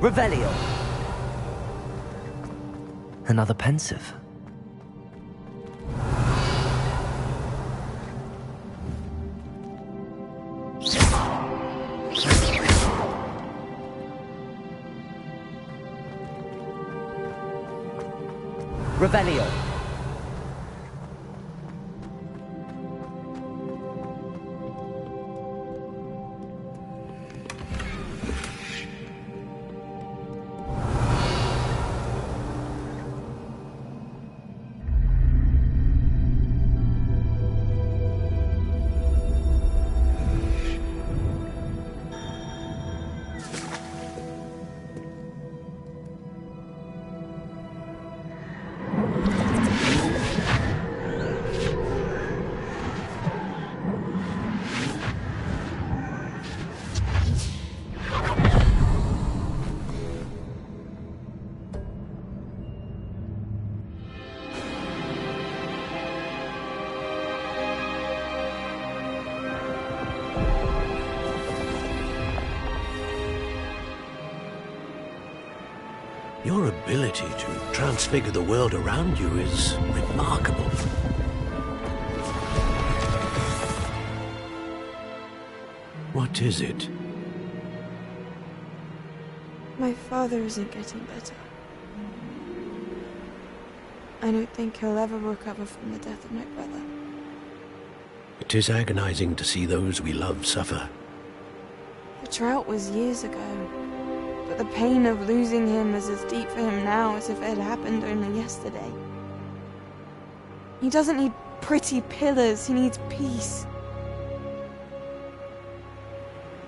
N: Revelio.
B: Another pensive.
N: Revelio.
K: Your ability to transfigure the world around you is remarkable. What is it?
O: My father isn't getting better. I don't think he'll ever recover from the death of my brother.
K: It is agonizing to see those we love suffer.
O: The drought was years ago, but the pain of losing him is as deep for him now as if it had happened only yesterday. He doesn't need pretty pillars, he needs peace.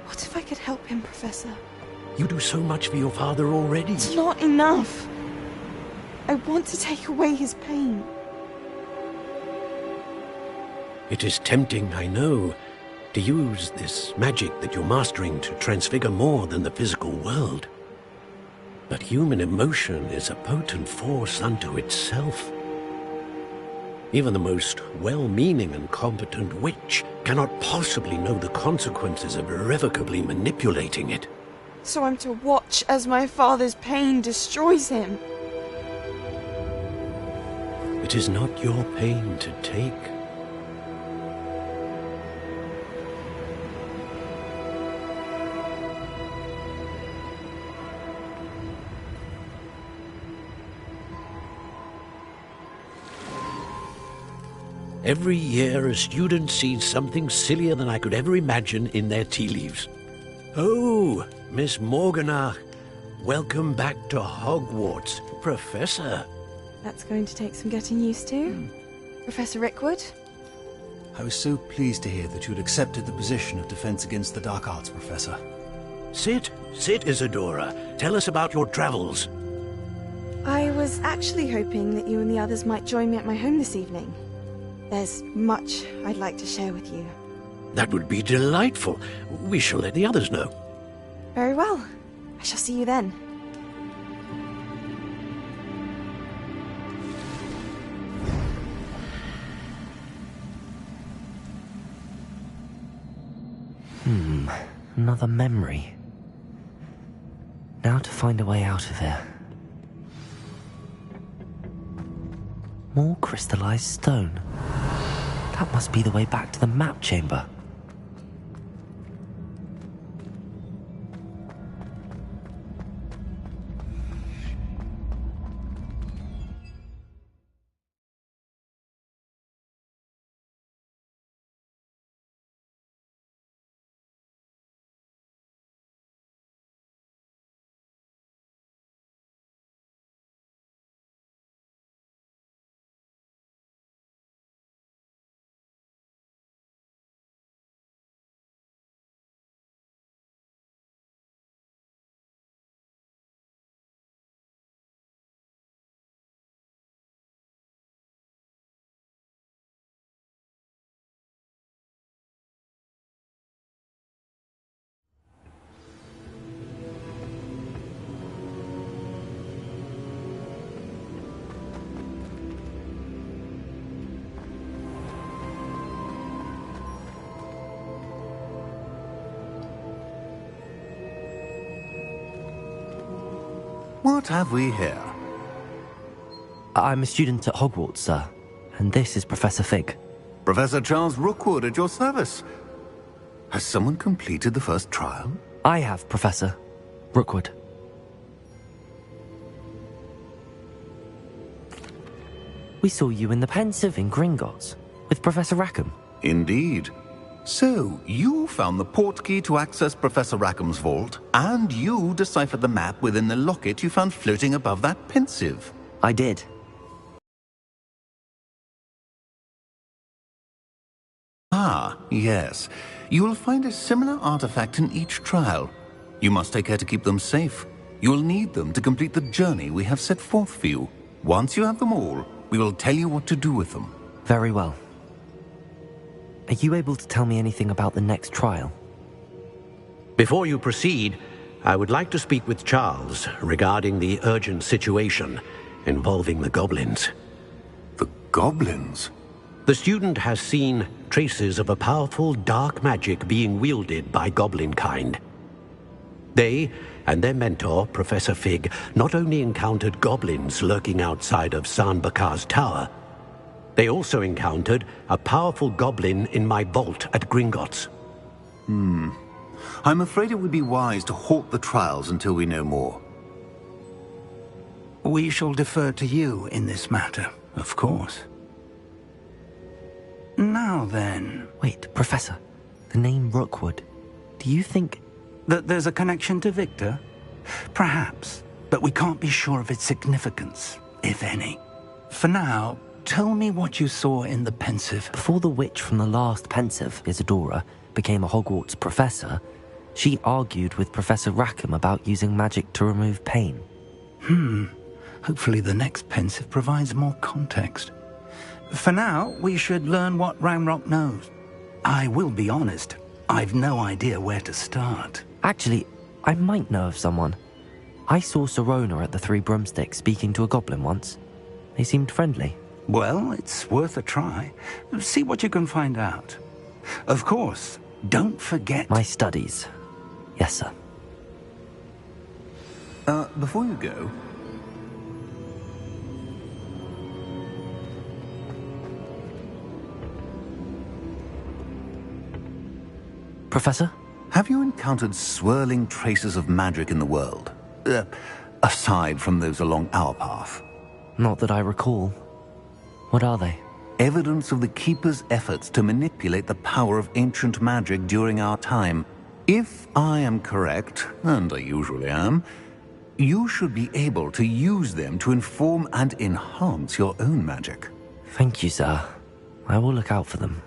O: What if I could help him, Professor?
K: You do so much for your father already.
O: It's not enough. I want to take away his pain.
K: It is tempting, I know, to use this magic that you're mastering to transfigure more than the physical world. But human emotion is a potent force unto itself. Even the most well-meaning and competent witch cannot possibly know the consequences of irrevocably manipulating it.
O: So I'm to watch as my father's pain destroys him.
K: It is not your pain to take. Every year, a student sees something sillier than I could ever imagine in their tea leaves. Oh, Miss Morganach, welcome back to Hogwarts, Professor.
O: That's going to take some getting used to. Professor Rickwood?
P: I was so pleased to hear that you had accepted the position of Defense Against the Dark Arts, Professor.
K: Sit, Isadora. Tell us about your travels.
O: I was actually hoping that you and the others might join me at my home this evening. There's much I'd like to share with you.
K: That would be delightful. We shall let the others know.
O: Very well. I shall see you then.
B: Another memory. Now to find a way out of here. More crystallized stone. That must be the way back to the map chamber.
Q: What have we here?
B: I'm a student at Hogwarts, sir. And this is Professor Fig.
Q: Professor Charles Rookwood at your service. Has someone completed the first trial?
B: I have, Professor Rookwood. We saw you in the Pensive in Gringotts with Professor Rackham.
Q: Indeed. So, you found the portkey to access Professor Rackham's vault, and you deciphered the map within the locket you found floating above that Pensive.
B: I did.
Q: Ah, yes. You will find a similar artifact in each trial. You must take care to keep them safe. You will need them to complete the journey we have set forth for you. Once you have them all, we will tell you what to do with them.
B: Very well. Are you able to tell me anything about the next trial?
K: Before you proceed, I would like to speak with Charles regarding the urgent situation involving the goblins.
Q: The goblins?
K: The student has seen traces of a powerful dark magic being wielded by goblin kind. They and their mentor, Professor Fig, not only encountered goblins lurking outside of San Bakar's tower, they also encountered a powerful goblin in my vault at Gringotts.
Q: I'm afraid it would be wise to halt the trials until we know more.
G: We shall defer to you in this matter, of course. Now then...
B: Wait, Professor. The name Rookwood. Do you think...
G: that there's a connection to Victor? Perhaps, but we can't be sure of its significance, if any. For now, tell me what you saw in the Pensive.
B: Before the witch from the last Pensive, Isadora, became a Hogwarts professor, she argued with Professor Rackham about using magic to remove pain.
G: Hopefully the next Pensive provides more context. For now, we should learn what Ranrock knows. I will be honest, I've no idea where to start.
B: Actually, I might know of someone. I saw Serona at the Three Broomsticks speaking to a goblin once. They seemed friendly.
G: Well, it's worth a try. See what you can find out. Of course, don't forget...
B: My studies. Yes, sir.
Q: Before you go...
B: Professor?
Q: Have you encountered swirling traces of magic in the world? Aside from those along our path?
B: Not that I recall. What are they?
Q: Evidence of the Keeper's efforts to manipulate the power of ancient magic during our time. If I am correct, and I usually am, you should be able to use them to inform and enhance your own magic.
B: Thank you, sir. I will look out for them.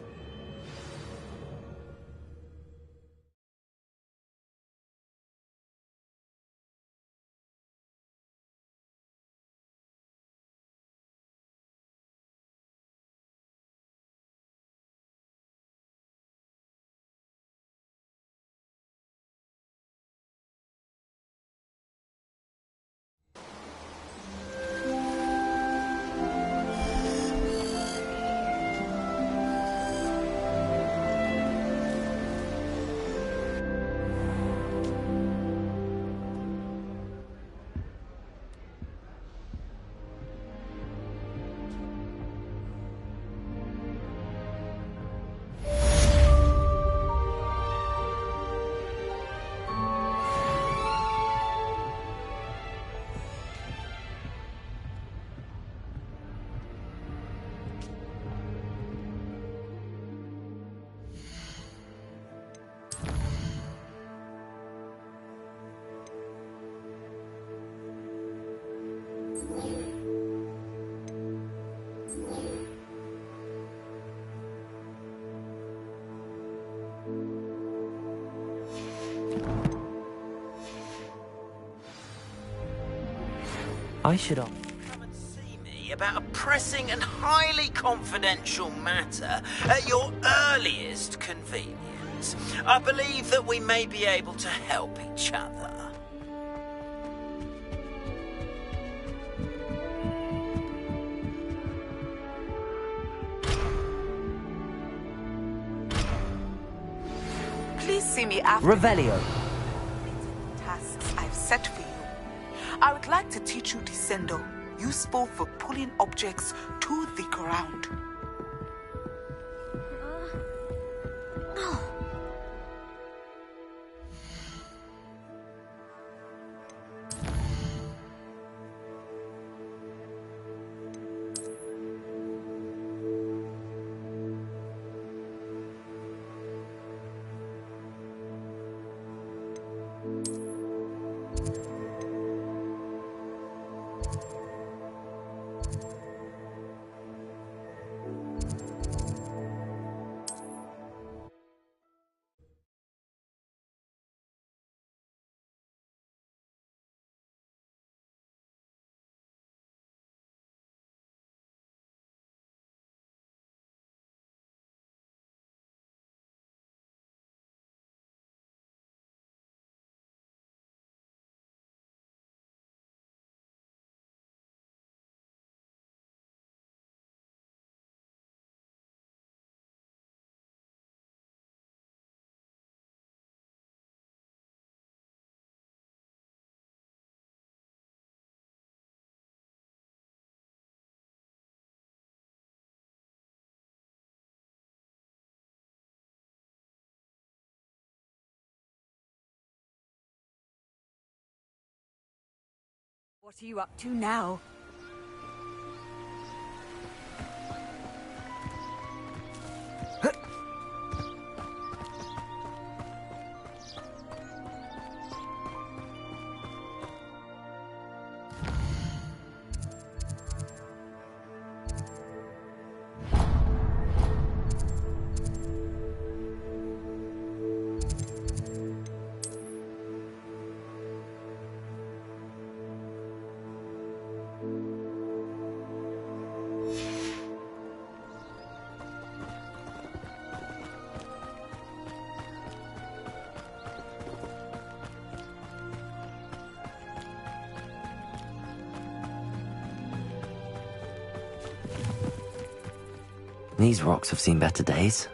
B: I should
I: Come and see me about a pressing and highly confidential matter at your earliest convenience. I believe that we may be able to help each other.
R: Please see me after
B: Revelio.
R: tasks I've set for you. I would like to teach you Descendo, useful for pulling objects to the ground.
M: What are you up to now?
B: These rocks have seen better days.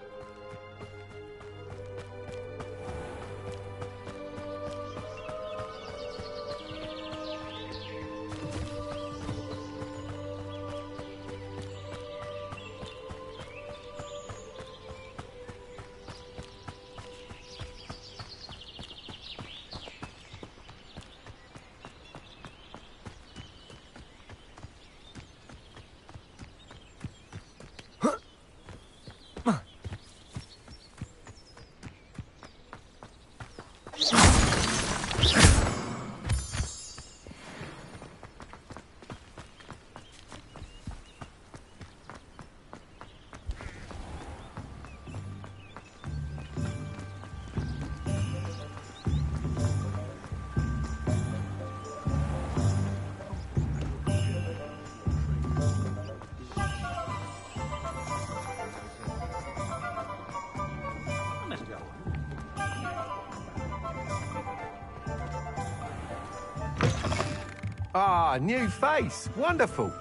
S: Ah, new face. Wonderful.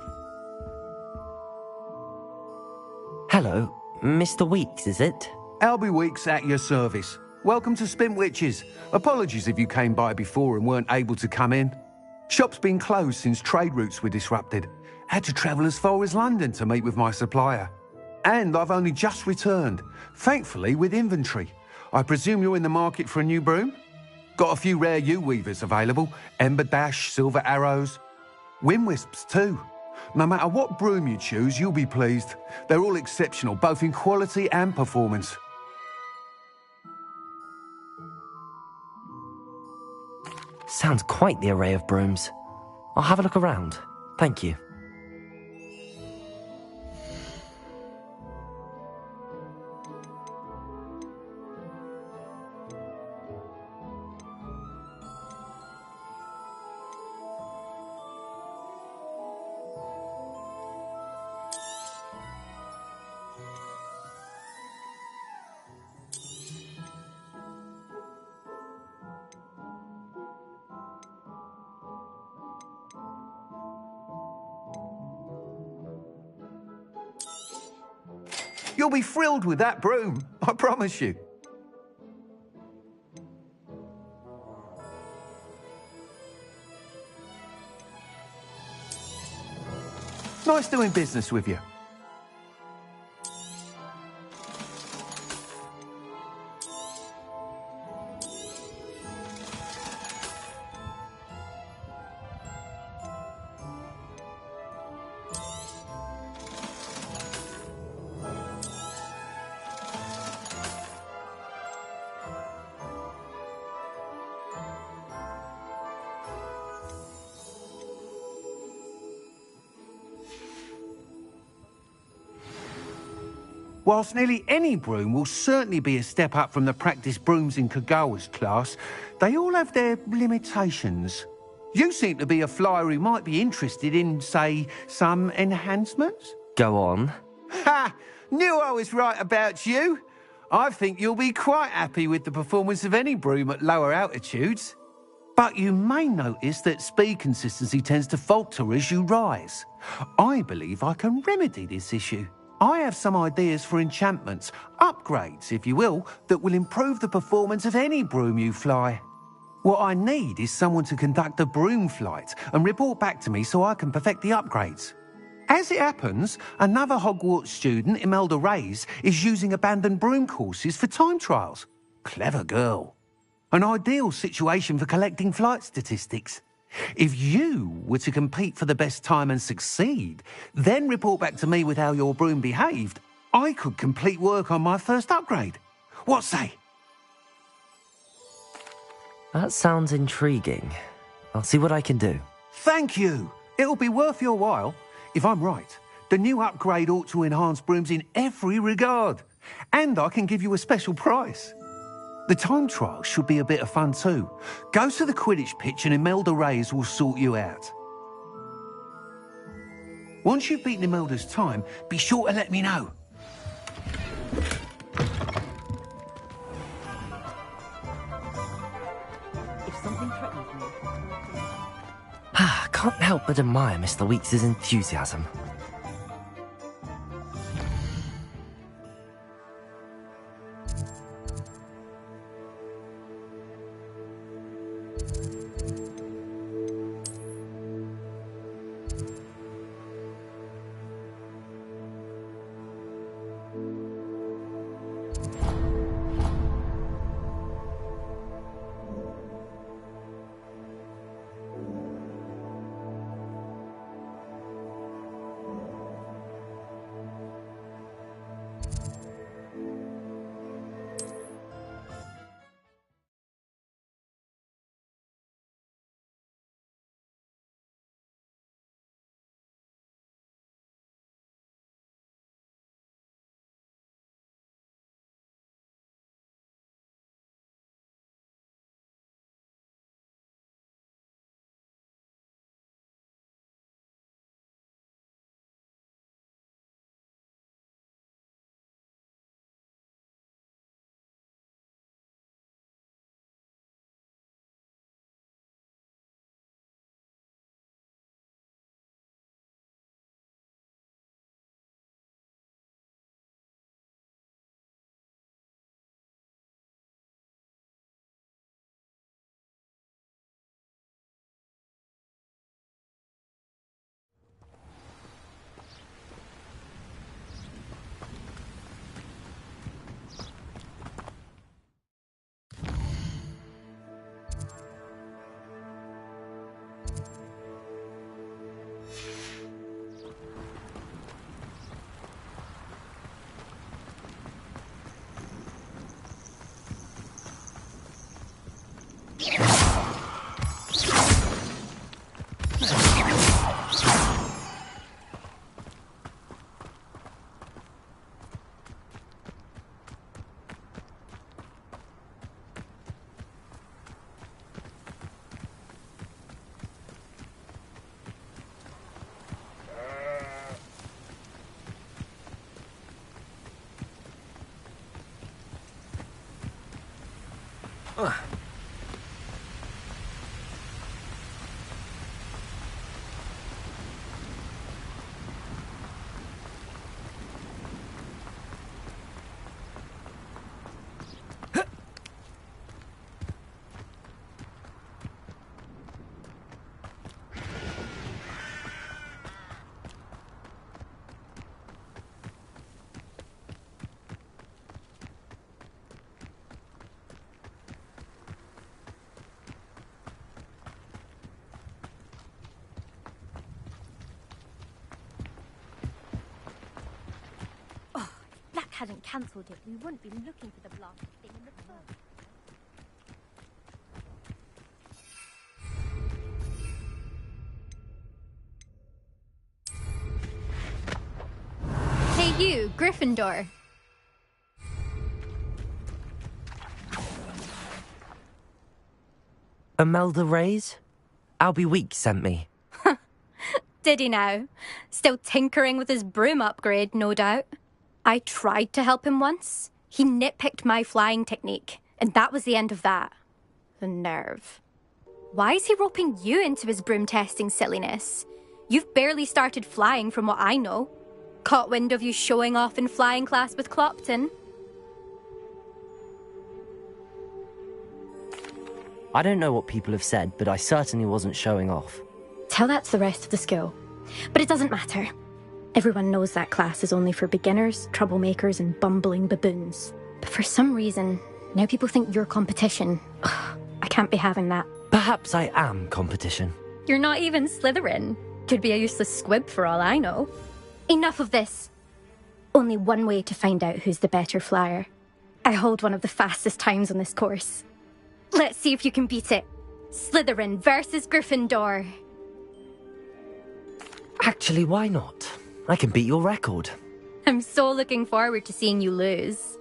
B: Hello, Mr. Weeks, is it?
S: Albie Weeks at your service. Welcome to Spintwitches. Apologies if you came by before and weren't able to come in. Shop's been closed since trade routes were disrupted. Had to travel as far as London to meet with my supplier. And I've only just returned, thankfully with inventory. I presume you're in the market for a new broom? Got a few rare yew-weavers available. Ember Dash, Silver Arrows. Wind-wisps too. No matter what broom you choose, you'll be pleased. They're all exceptional, both in quality and performance.
B: Sounds quite the array of brooms. I'll have a look around. Thank you.
S: You'll be thrilled with that broom, I promise you. Nice doing business with you. Whilst nearly any broom will certainly be a step up from the practice brooms in Kagawa's class, they all have their limitations. You seem to be a flyer who might be interested in, say, some enhancements?
B: Go on.
S: Ha! Knew I was right about you. I think you'll be quite happy with the performance of any broom at lower altitudes. But you may notice that speed consistency tends to falter as you rise. I believe I can remedy this issue. I have some ideas for enchantments, upgrades, if you will, that will improve the performance of any broom you fly. What I need is someone to conduct a broom flight and report back to me so I can perfect the upgrades. As it happens, another Hogwarts student, Imelda Reyes, is using abandoned broom courses for time trials. Clever girl. An ideal situation for collecting flight statistics. If you were to compete for the best time and succeed, then report back to me with how your broom behaved, I could complete work on my first upgrade. What say?
B: That sounds intriguing. I'll see what I can do.
S: Thank you. It'll be worth your while. If I'm right, the new upgrade ought to enhance brooms in every regard. And I can give you a special price. The time trial should be a bit of fun too. Go to the Quidditch pitch and Imelda Reyes will sort you out. Once you've beaten Imelda's time, be sure to let me know.
M: If something threatens me...
B: Can't help but admire Mr. Weeks' enthusiasm.
T: hadn't cancelled it, we wouldn't be looking for the blasted thing in the first.
U: Hey you, Gryffindor.
B: Imelda Reyes? Albie Weeks sent me.
U: Did he now? Still tinkering with his broom upgrade, no doubt. I tried to help him once. He nitpicked my flying technique, and that was the end of that. The nerve. Why is he roping you into his broom testing silliness? You've barely started flying from what I know. Caught wind of you showing off in flying class with Clopton.
B: I don't know what people have said, but I certainly wasn't showing off.
U: Tell that to the rest of the school. But it doesn't matter. Everyone knows that class is only for beginners, troublemakers, and bumbling baboons. But for some reason, now people think you're competition. Ugh, I can't be having that.
B: Perhaps I am competition.
U: You're not even Slytherin. Could be a useless squib for all I know. Enough of this. Only one way to find out who's the better flyer. I hold one of the fastest times on this course. Let's see if you can beat it. Slytherin versus Gryffindor.
B: Actually, why not? I can beat your record.
U: I'm so looking forward to seeing you lose.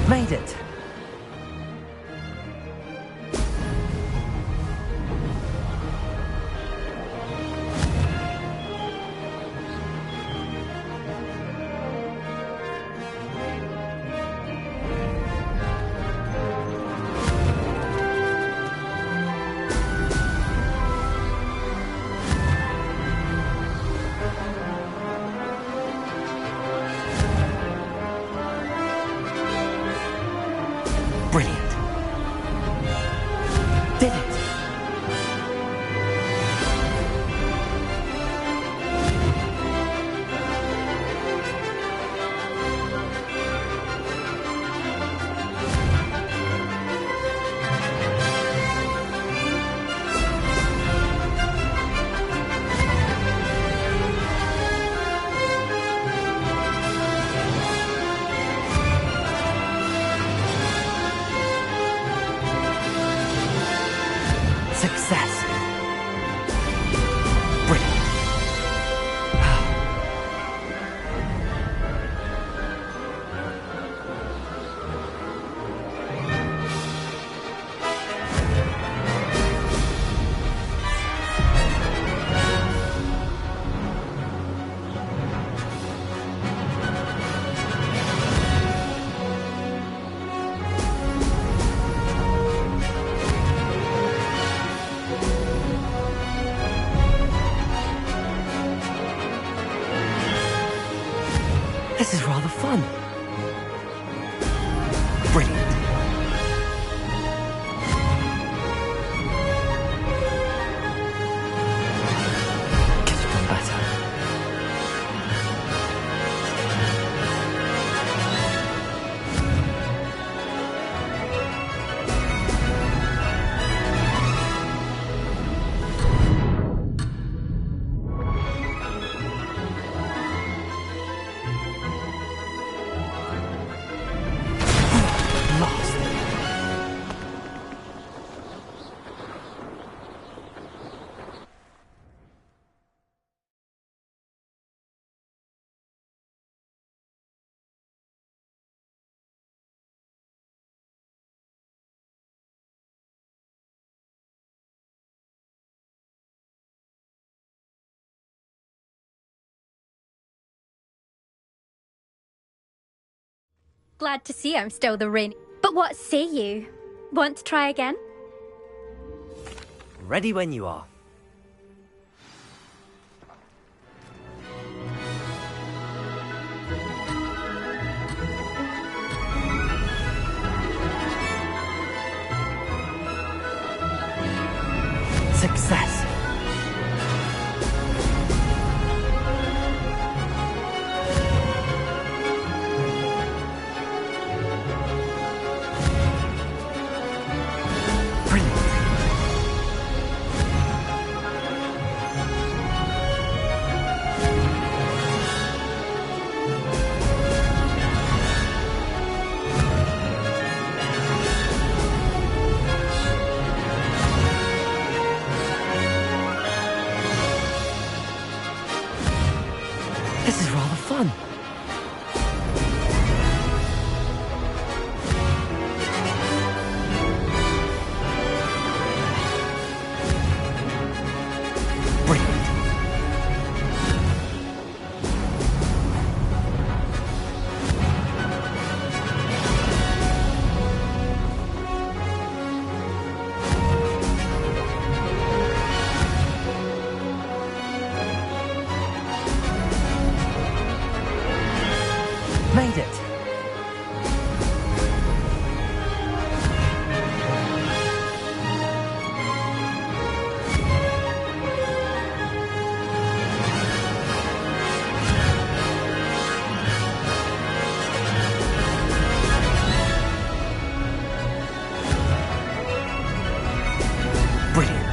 B: Made it! Brilliant. Did it. Success. Brilliant. This is rather fun. Brilliant. Could have done better. Lost.
U: Glad to see I'm still the reigning. But what say you? Want to try again?
B: Ready when you are. Success. Brilliant.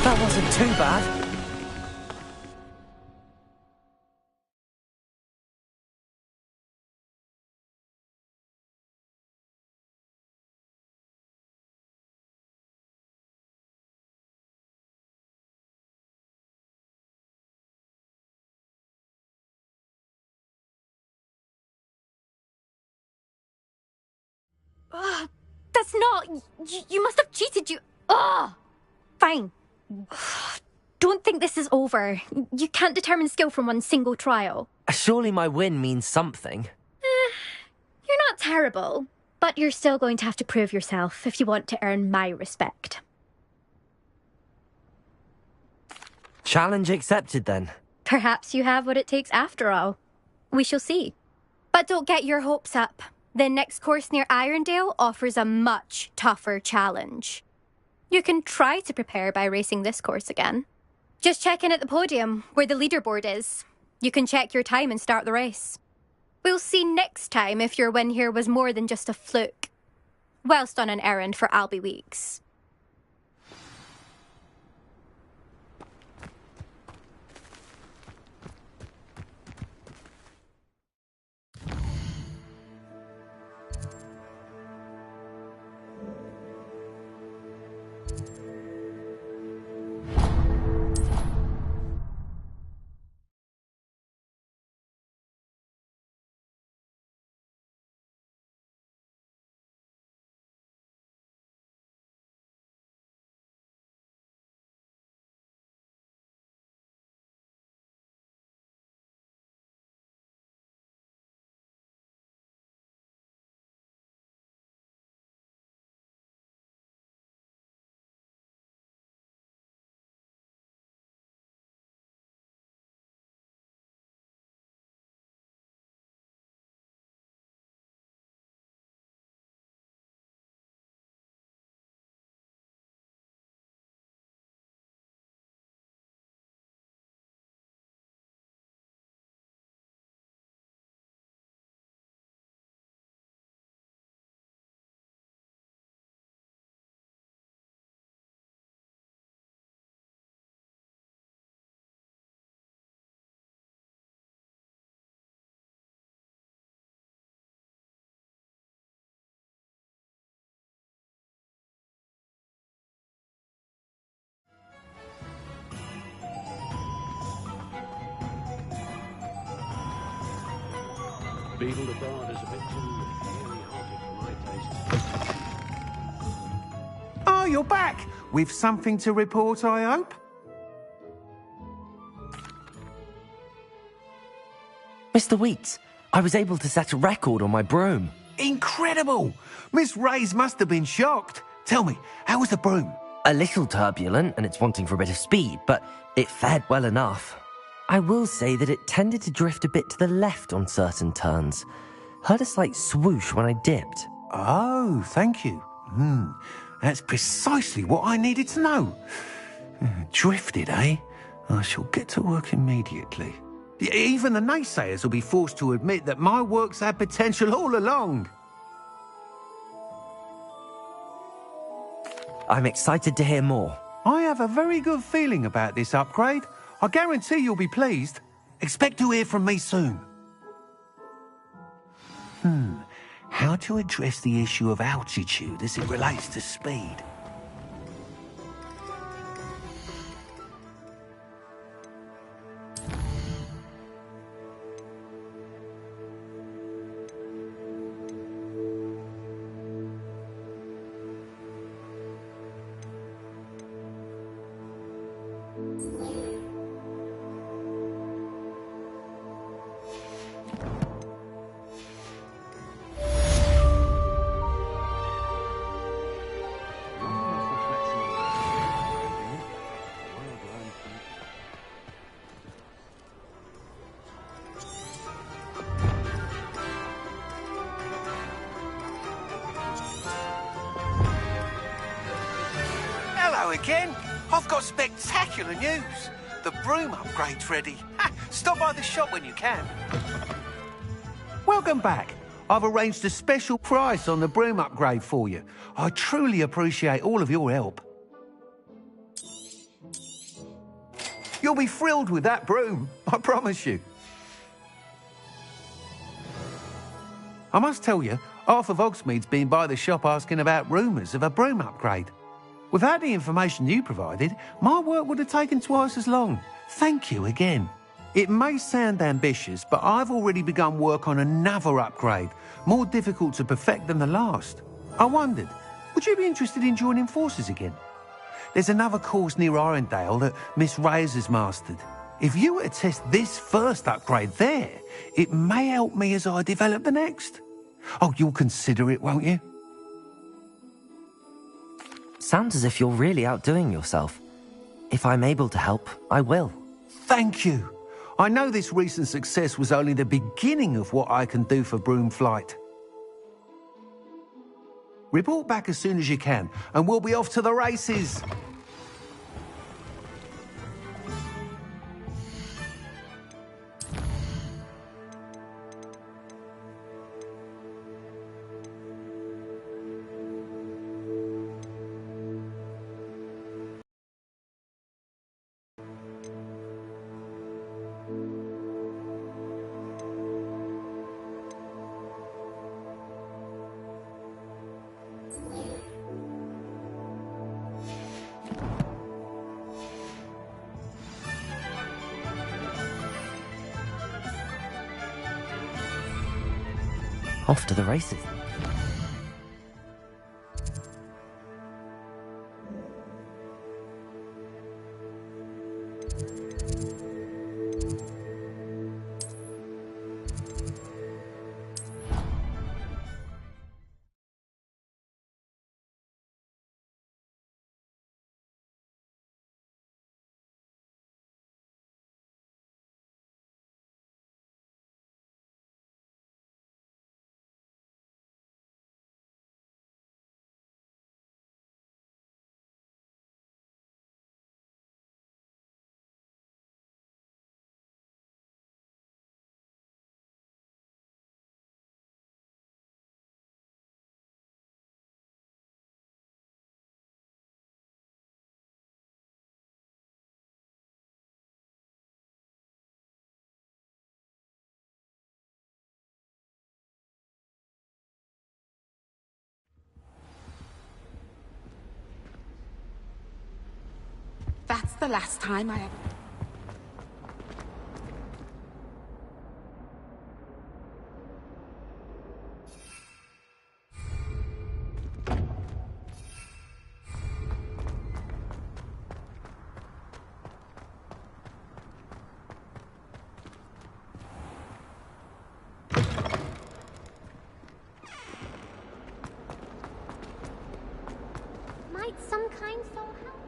B: That wasn't too bad.
U: That's not... You must have cheated, you... Ugh! Fine. Don't think this is over. You can't determine skill from one single trial.
B: Surely my win means something.
U: You're not terrible, but you're still going to have to prove yourself if you want to earn my respect.
B: Challenge accepted, then.
U: Perhaps you have what it takes after all. We shall see. But don't get your hopes up. The next course near Irondale offers a much tougher challenge. You can try to prepare by racing this course again. Just check in at the podium, where the leaderboard is. You can check your time and start the race. We'll see next time if your win here was more than just a fluke. Whilst on an errand for Albie Weeks.
K: Beetle the Bard is a bit too fiery-hearted for my taste.
S: Oh, you're back! With something to report, I hope?
B: Mr. Weeks, I was able to set a record on my broom.
S: Incredible! Miss Reyes must have been shocked. Tell me, how was the broom?
B: A little turbulent, and it's wanting for a bit of speed, but it fared well enough. I will say that it tended to drift a bit to the left on certain turns. Heard a slight swoosh when I dipped.
S: Oh, thank you. That's precisely what I needed to know. Drifted, eh? I shall get to work immediately. Even the naysayers will be forced to admit that my work's had potential all along.
B: I'm excited to hear more.
S: I have a very good feeling about this upgrade. I guarantee you'll be pleased. Expect to hear from me soon. How to address the issue of altitude as it relates to speed? Hello again. I've got spectacular news. The broom upgrade's ready. Stop by the shop when you can. Welcome back. I've arranged a special price on the broom upgrade for you. I truly appreciate all of your help. You'll be thrilled with that broom, I promise you. I must tell you, half of Hogsmeade's been by the shop asking about rumours of a broom upgrade. Without the information you provided, my work would have taken twice as long. Thank you again. It may sound ambitious, but I've already begun work on another upgrade, more difficult to perfect than the last. I wondered, would you be interested in joining forces again? There's another course near Arendelle that Miss Reyes has mastered. If you were to test this first upgrade there, it may help me as I develop the next. Oh, you'll consider it, won't you?
B: Sounds as if you're really outdoing yourself. If I'm able to help, I will.
S: Thank you. I know this recent success was only the beginning of what I can do for Broomflight. Report back as soon as you can, and we'll be off to the races.
B: Off to the races.
R: That's the last time I ever...
F: Might some kind soul help?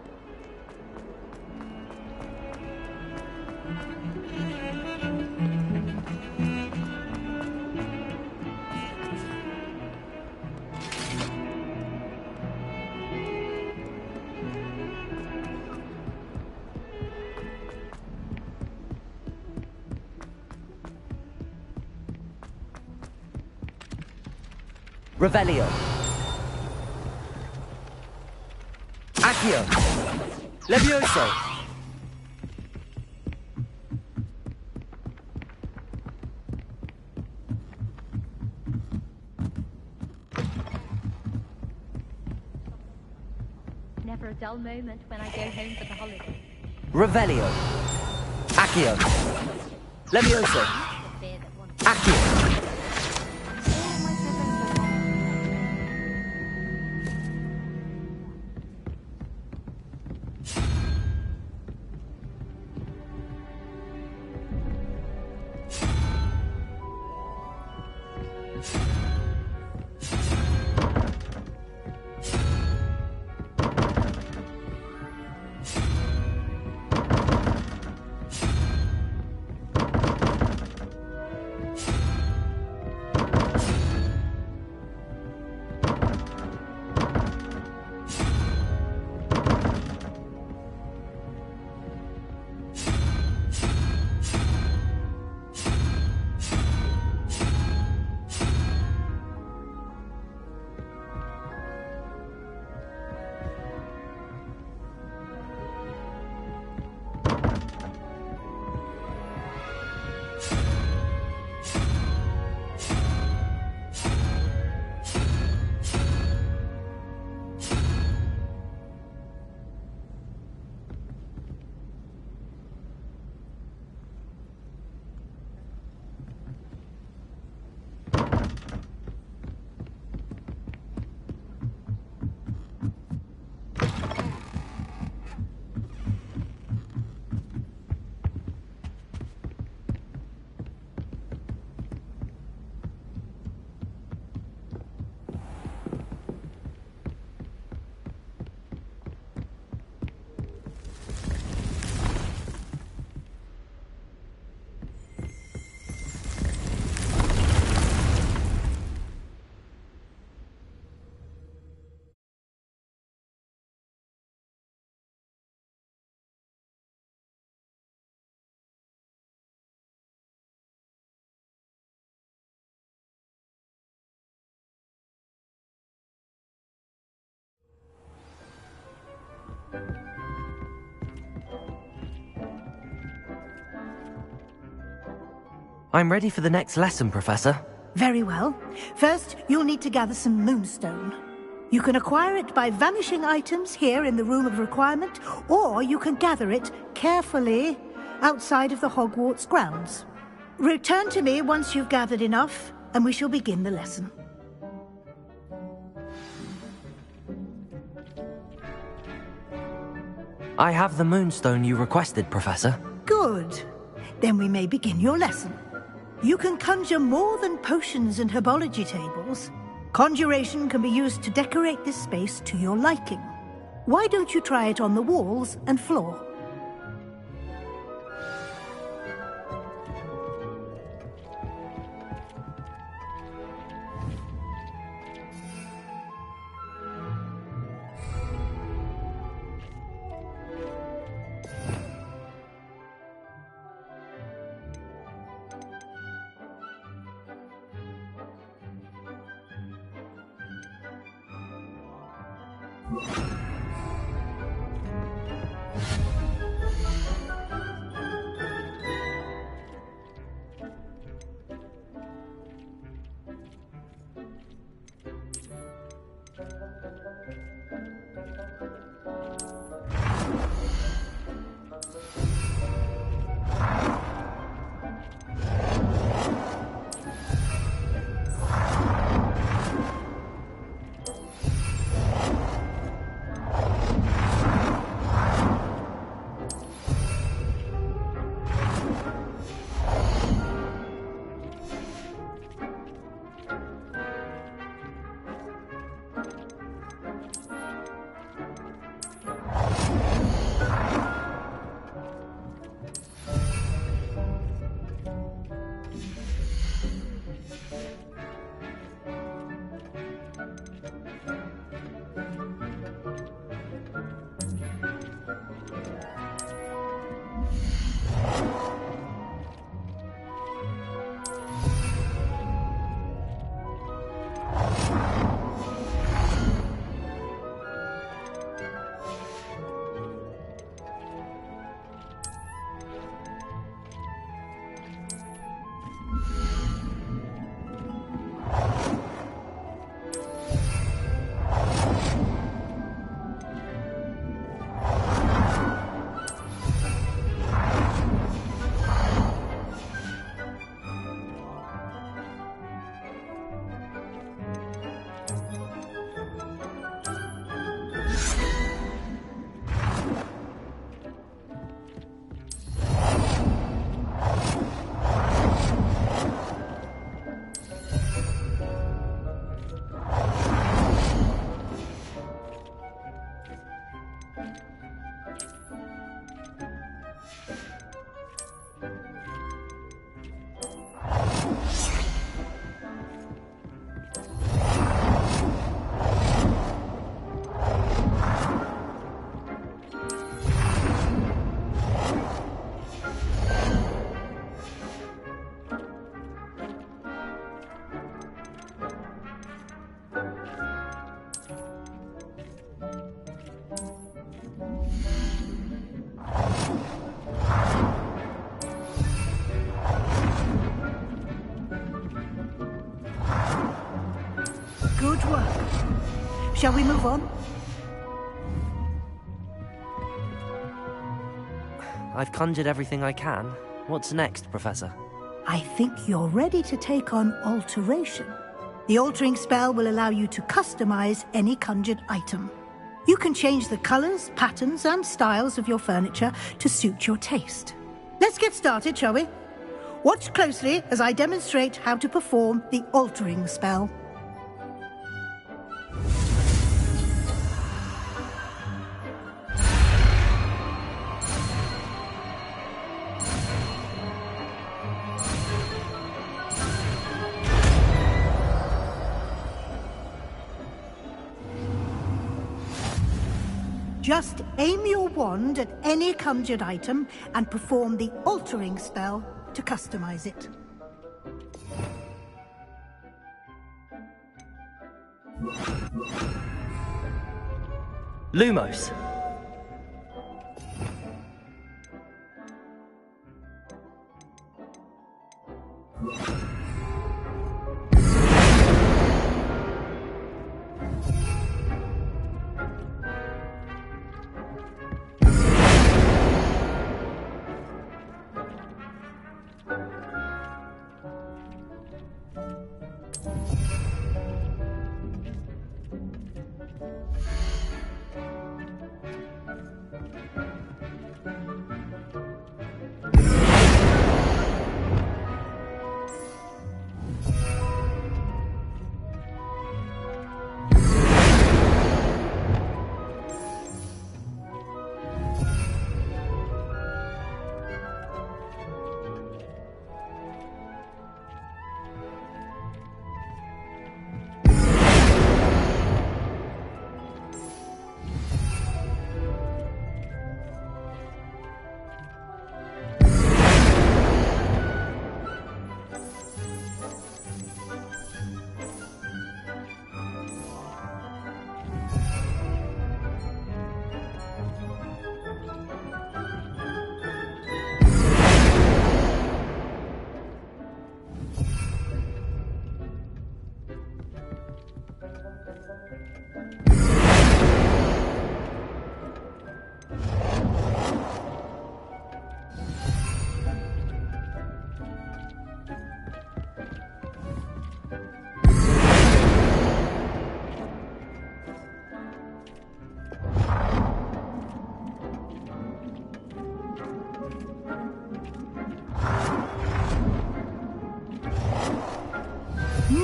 N: Revelio. Accio. Levioso.
T: Never a dull moment when I go home for the holiday.
N: Revelio. Accio. Levioso. Accio.
B: I'm ready for the next lesson, Professor.
A: Very well. First, you'll need to gather some moonstone. You can acquire it by vanishing items here in the Room of Requirement, or you can gather it carefully outside of the Hogwarts grounds. Return to me once you've gathered enough, and we shall begin the lesson.
B: I have the moonstone you requested, Professor.
A: Good. Then we may begin your lesson. You can conjure more than potions and herbology tables. Conjuration can be used to decorate this space to your liking. Why don't you try it on the walls and floor? Good work. Shall we move on?
B: I've conjured everything I can. What's next, Professor?
A: I think you're ready to take on alteration. The altering spell will allow you to customize any conjured item. You can change the colors, patterns, and styles of your furniture to suit your taste. Let's get started, shall we? Watch closely as I demonstrate how to perform the altering spell. Just aim your wand at any conjured item and perform the altering spell to customize it.
B: Lumos.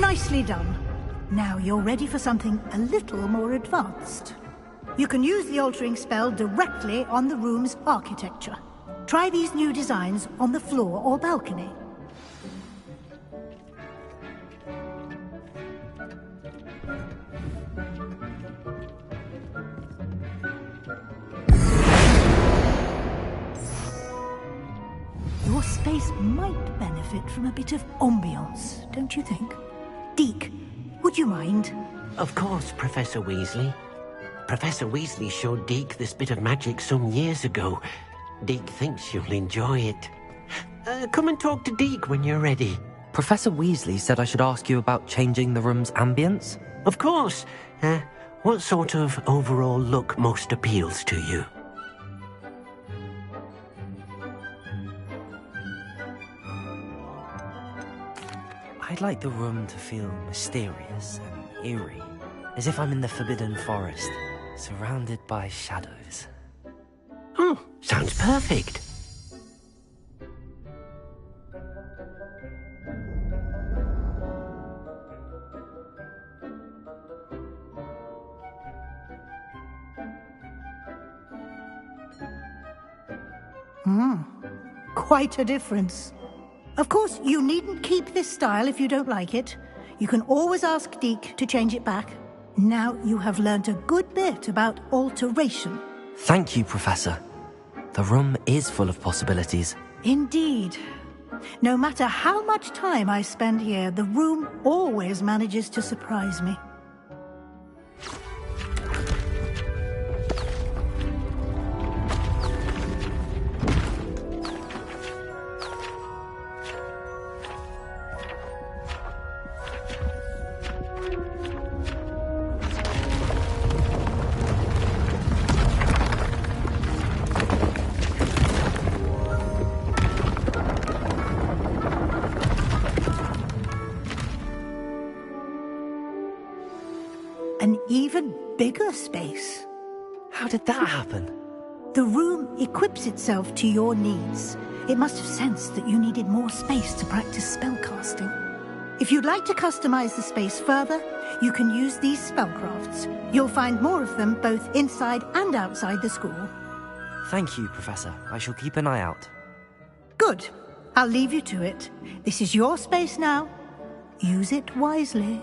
A: Nicely done. Now you're ready for something a little more advanced. You can use the altering spell directly on the room's architecture. Try these new designs on the floor or balcony. Your space might benefit from a bit of ambience, don't you think? Deke, would you mind?
K: Of course, Professor Weasley. Professor Weasley showed Deke this bit of magic some years ago. Deke thinks you'll enjoy it. Come and talk to Deke when you're ready.
B: Professor Weasley said I should ask you about changing the room's ambience?
K: Of course. What sort of overall look most appeals to you?
B: I'd like the room to feel mysterious and eerie, as if I'm in the Forbidden Forest, surrounded by shadows.
K: Oh, sounds perfect.
A: Quite a difference. Of course, you needn't keep this style if you don't like it. You can always ask Deke to change it back. Now you have learnt a good bit about alteration.
B: Thank you, Professor. The room is full of possibilities.
A: Indeed. No matter how much time I spend here, the room always manages to surprise me. An even bigger space.
B: How did that happen?
A: The room equips itself to your needs. It must have sensed that you needed more space to practice spellcasting. If you'd like to customize the space further, you can use these spellcrafts. You'll find more of them both inside and outside the school.
B: Thank you, Professor. I shall keep an eye out.
A: Good. I'll leave you to it. This is your space now. Use it wisely.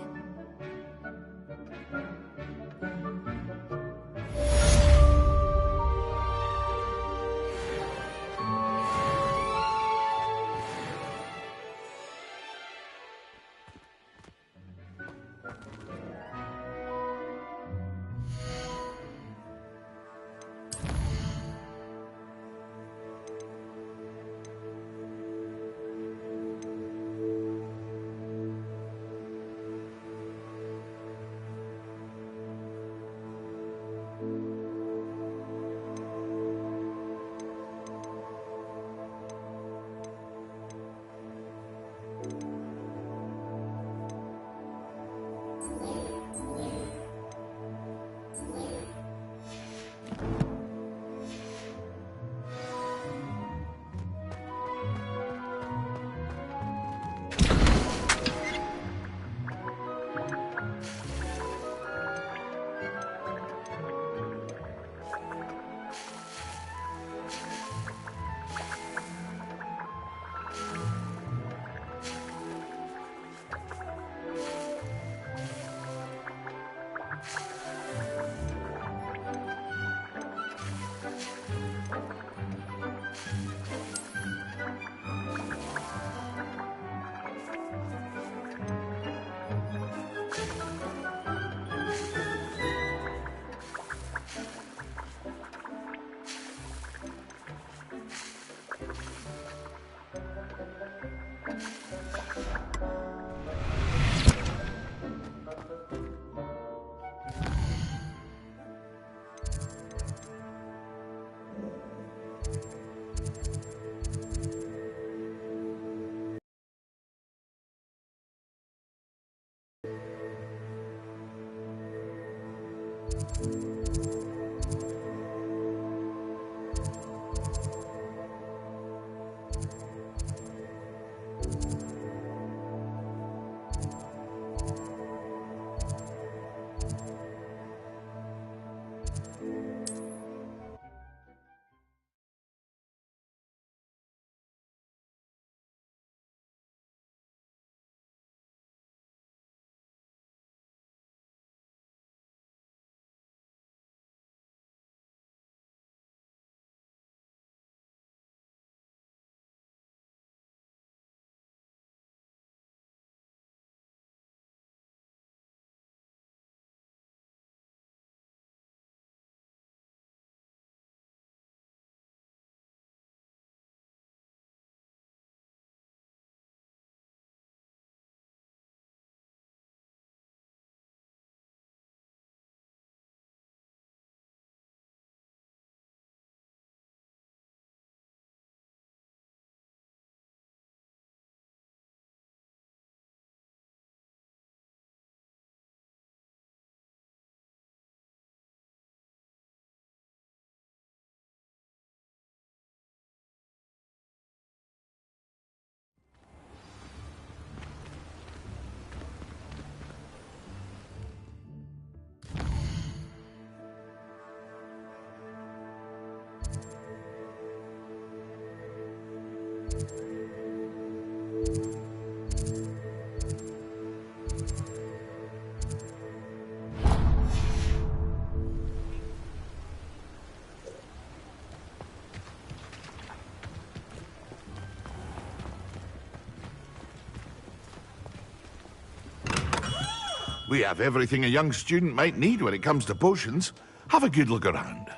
C: We have everything a young student might need when it comes to potions. Have a good look around.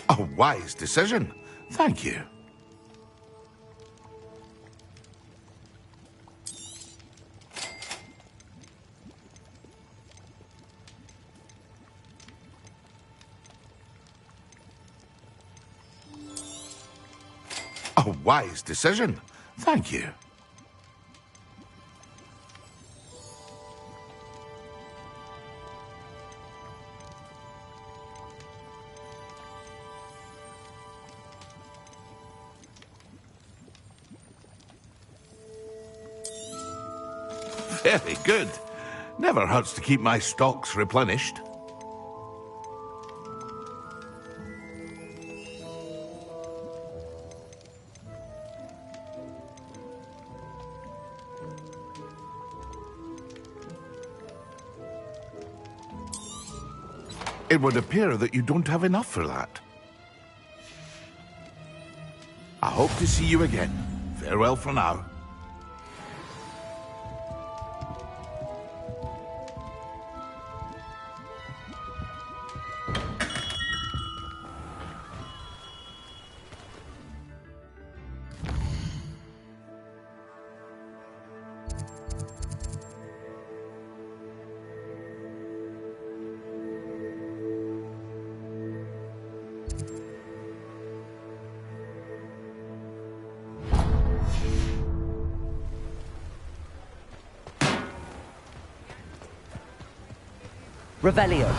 C: A wise decision. Thank you. A wise decision. Thank you. Very good. Never hurts to keep my stocks replenished. It would appear that you don't have enough for that. I hope to see you again. Farewell for now.
N: Revelio.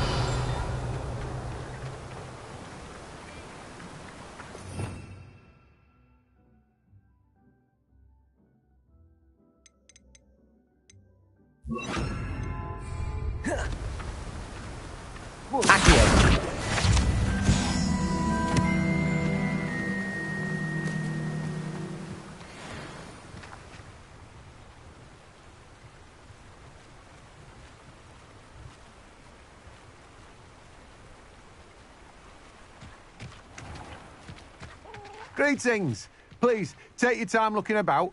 N: Accio.
S: Greetings. Please, take your time looking about.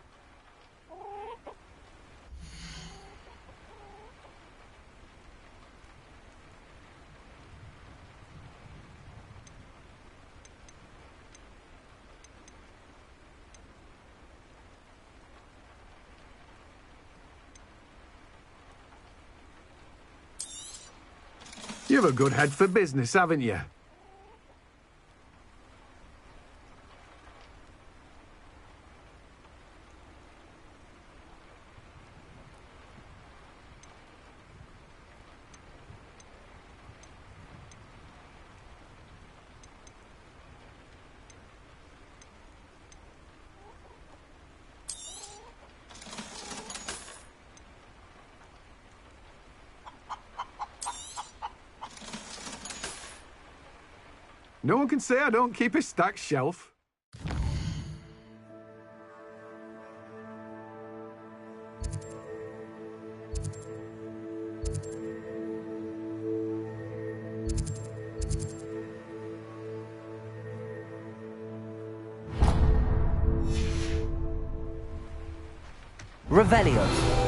S: You've a good head for business, haven't you? No one can say I don't keep a stacked shelf.
N: Revelio.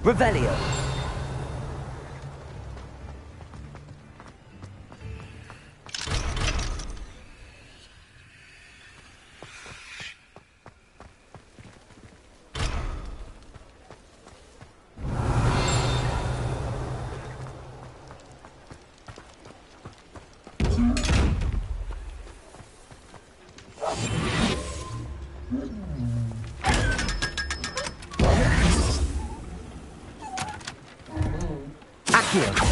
N: Revelio. Accio.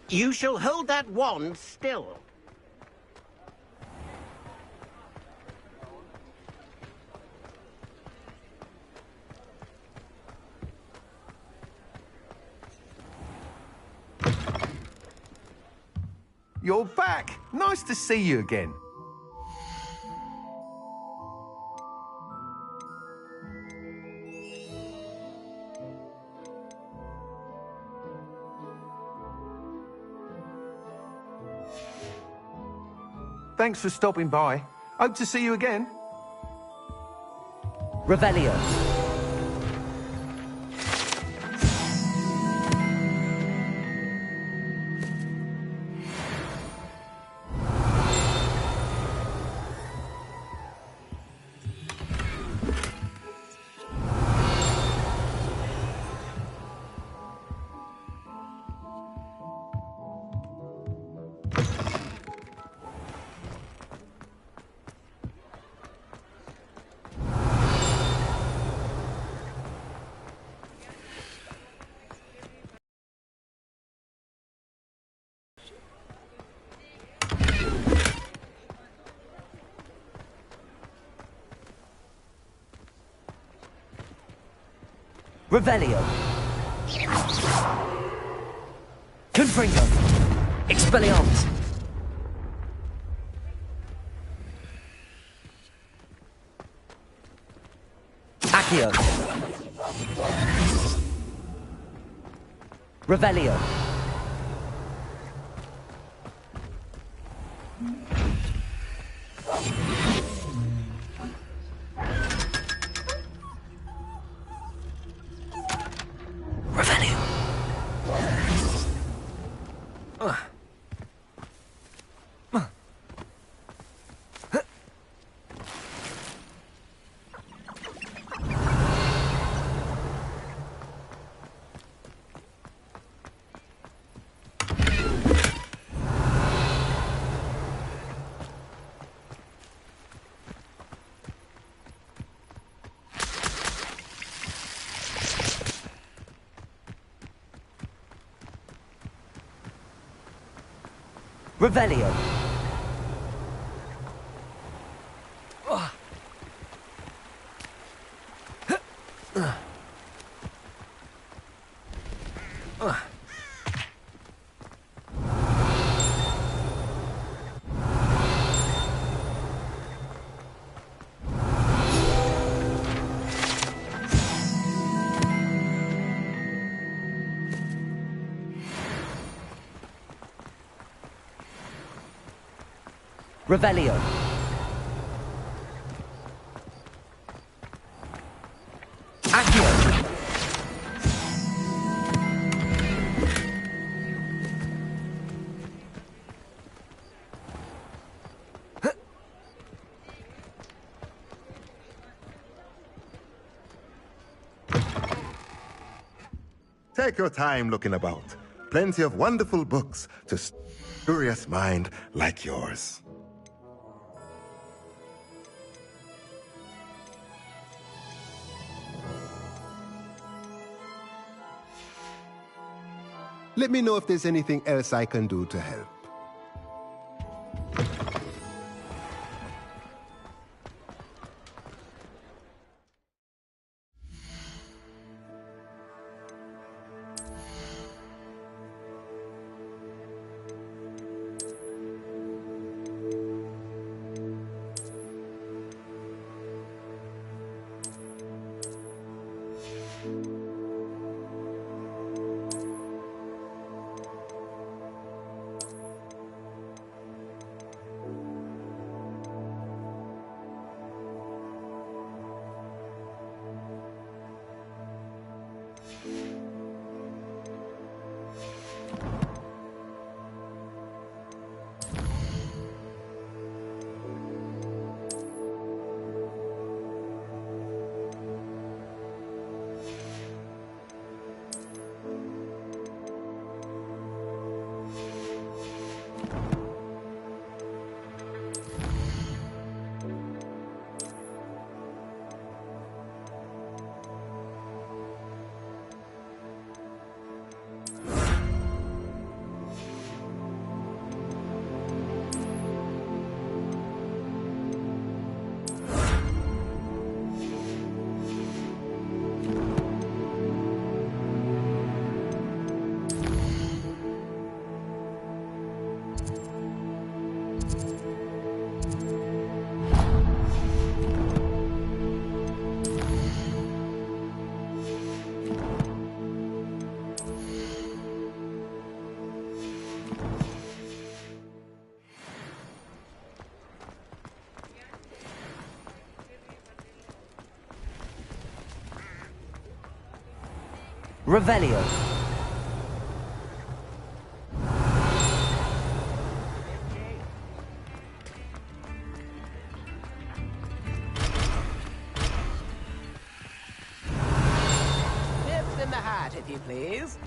K: You shall hold that wand still.
S: You're back! Nice to see you again. Thanks for stopping by. Hope to see you again.
N: Revelio. Revelio. Confringo. Expelliarmus. Accio. Revelio. Revelio. Revelio. Accio.
D: Take your time looking about. Plenty of wonderful books to curious mind like yours. Let me know if there's anything else I can do to help.
N: Revelio.
E: Tips in the hat, if you please.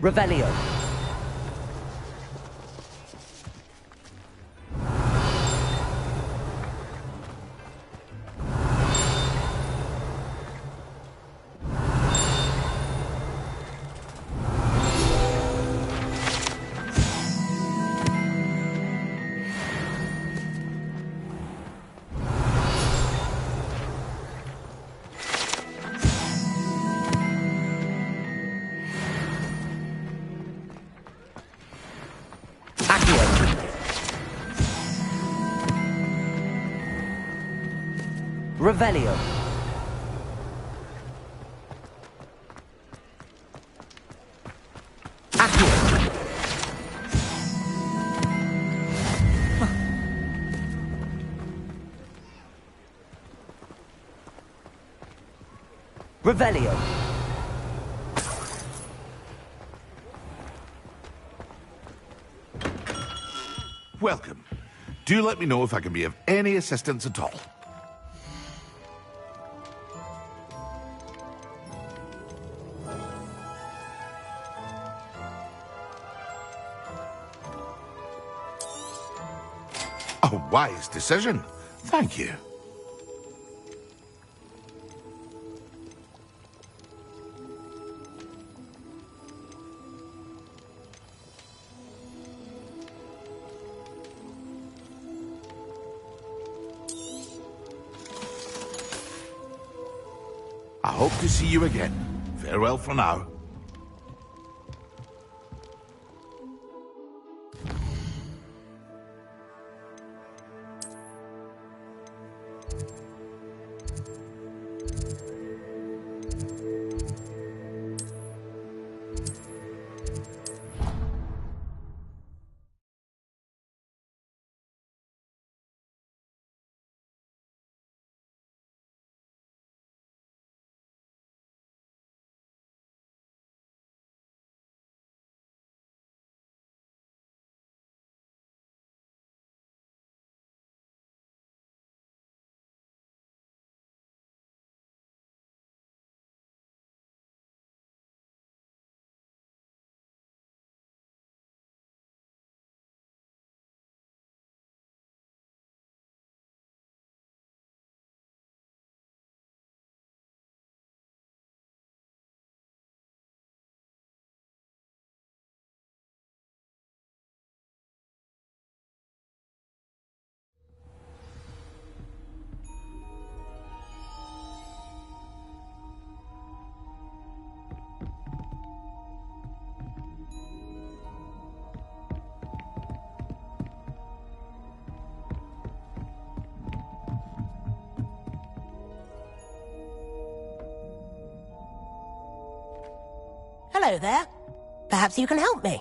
N: Revelio. Revelio. Revelio.
C: Welcome. Do let me know if I can be of any assistance at all. A wise decision. Thank you. I hope to see you again. Farewell for now.
L: Hello there. Perhaps you can help me.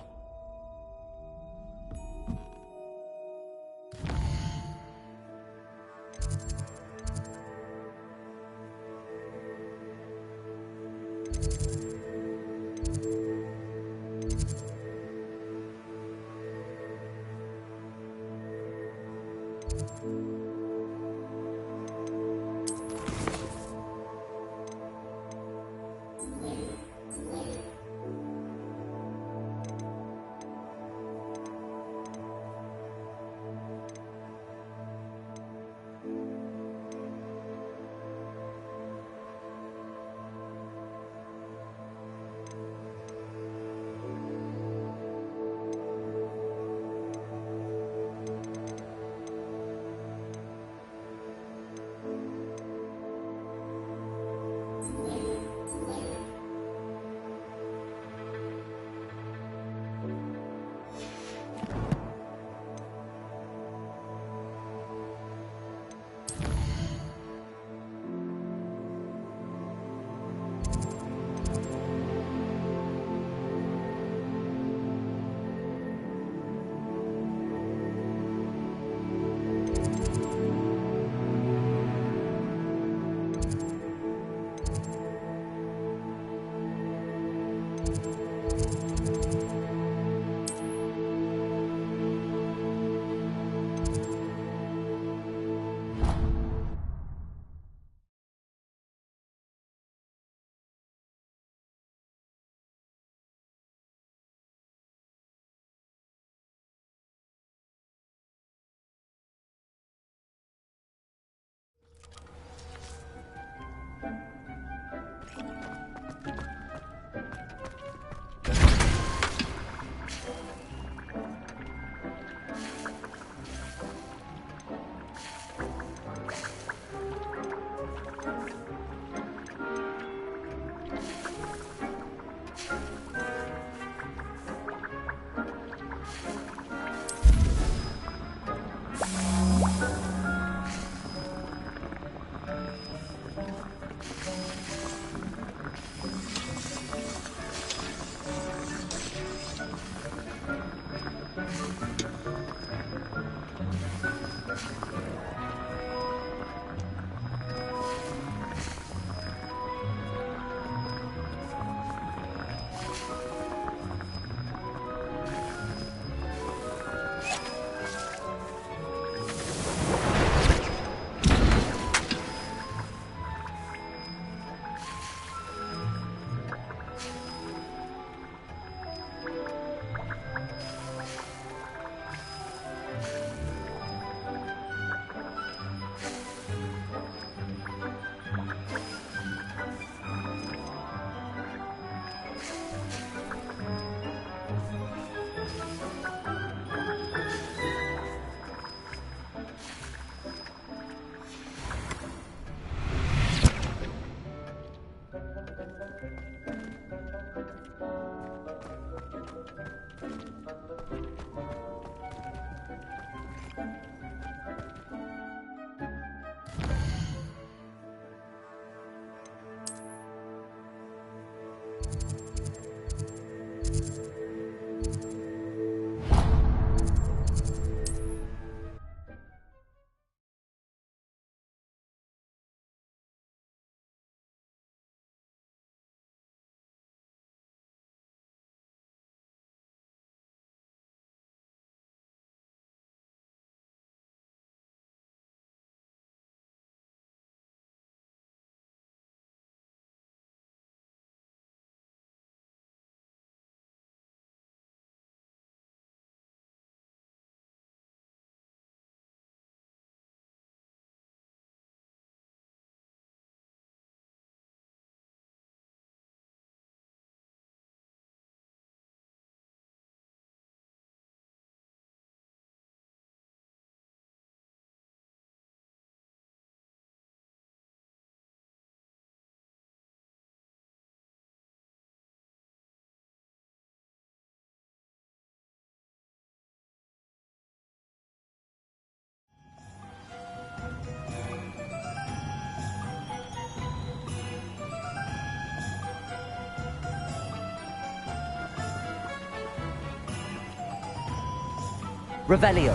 N: Revelio.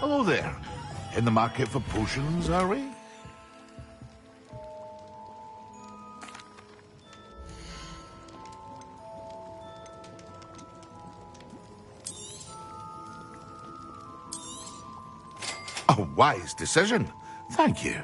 C: Hello there. In the market for potions, are we? A wise decision. Thank you.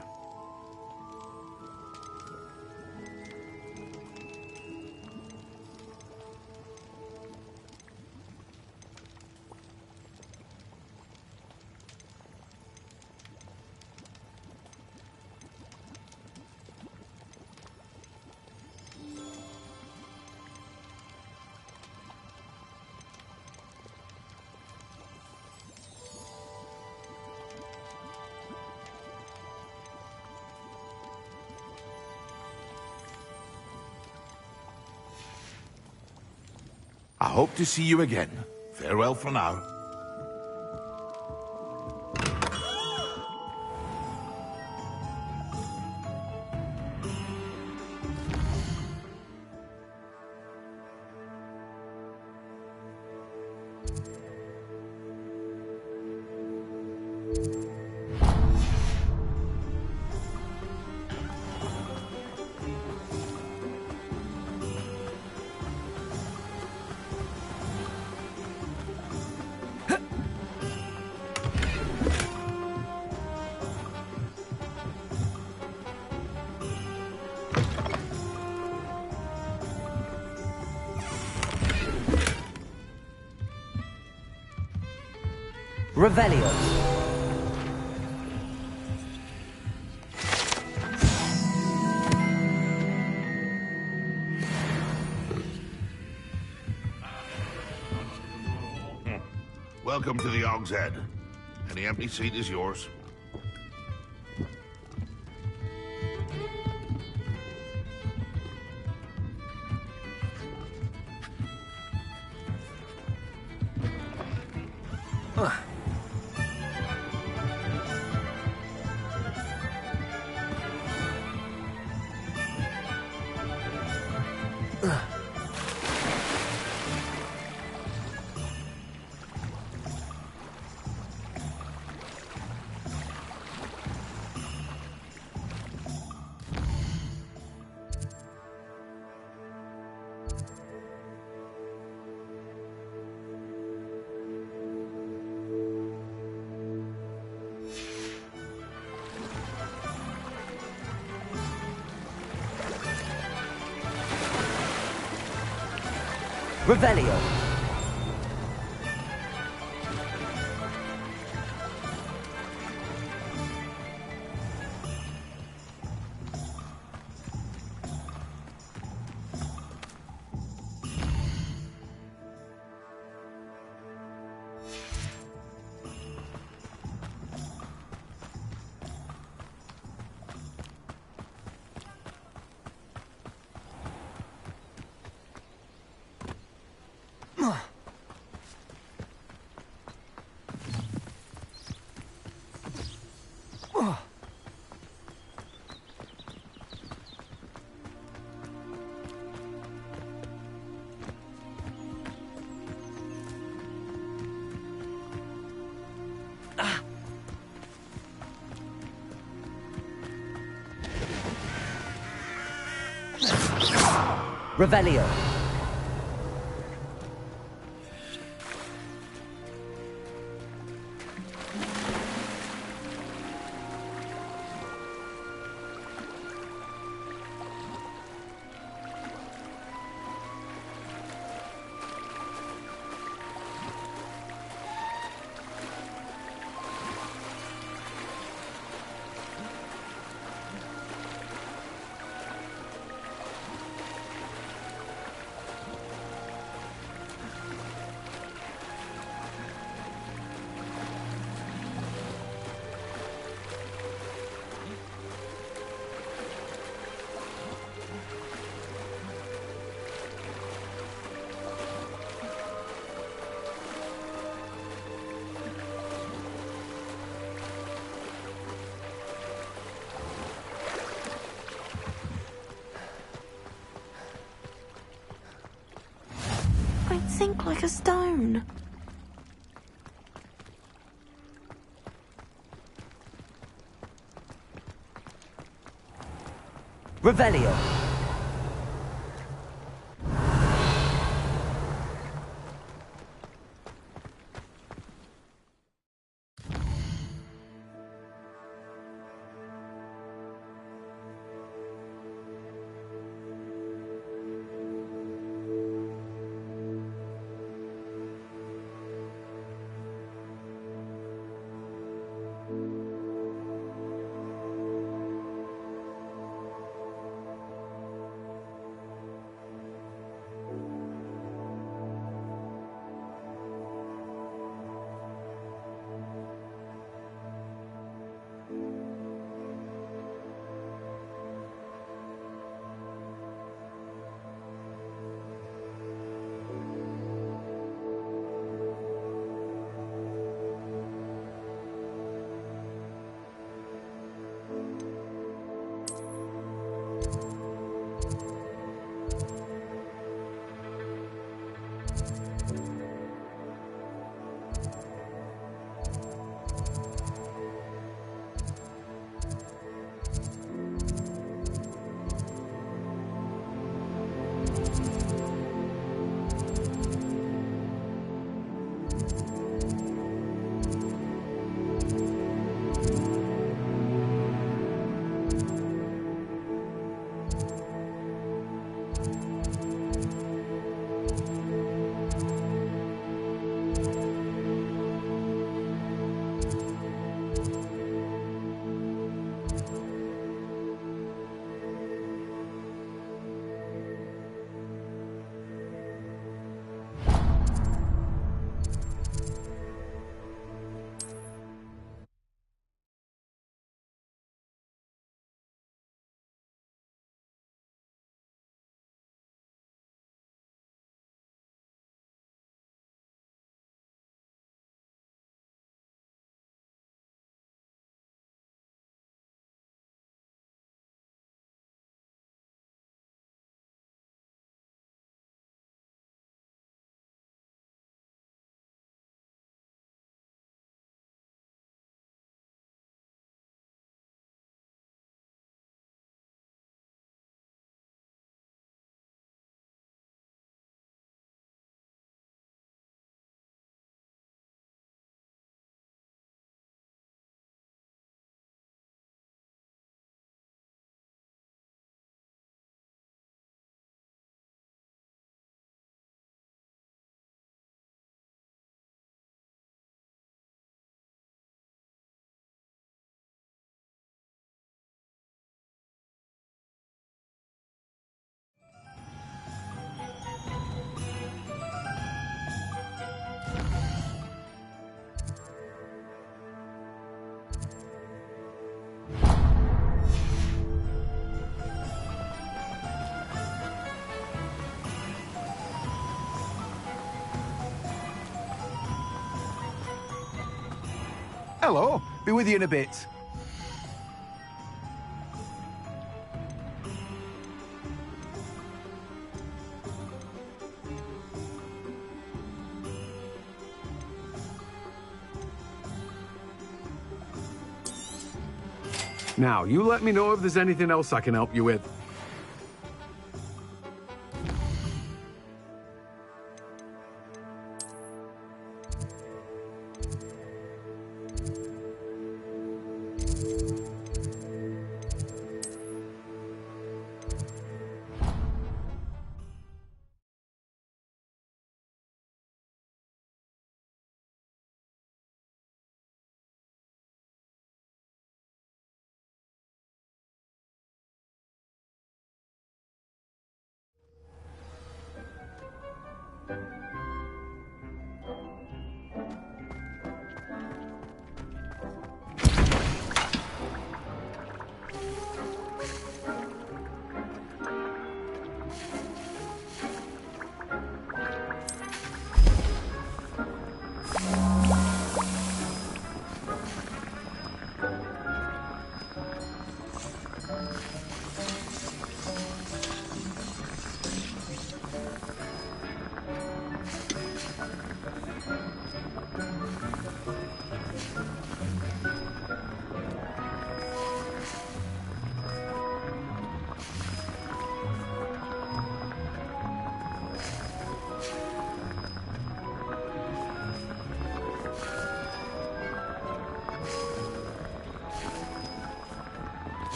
C: I hope to see you again. Farewell for now.
N: Revelio.
C: Welcome to the Og's Head. Any empty seat is yours.
N: Revelio. Revelio.
O: sink like a stone.
N: Revelio.
S: Hello. Be with you in a bit. Now, you let me know if there's anything else I can help you with.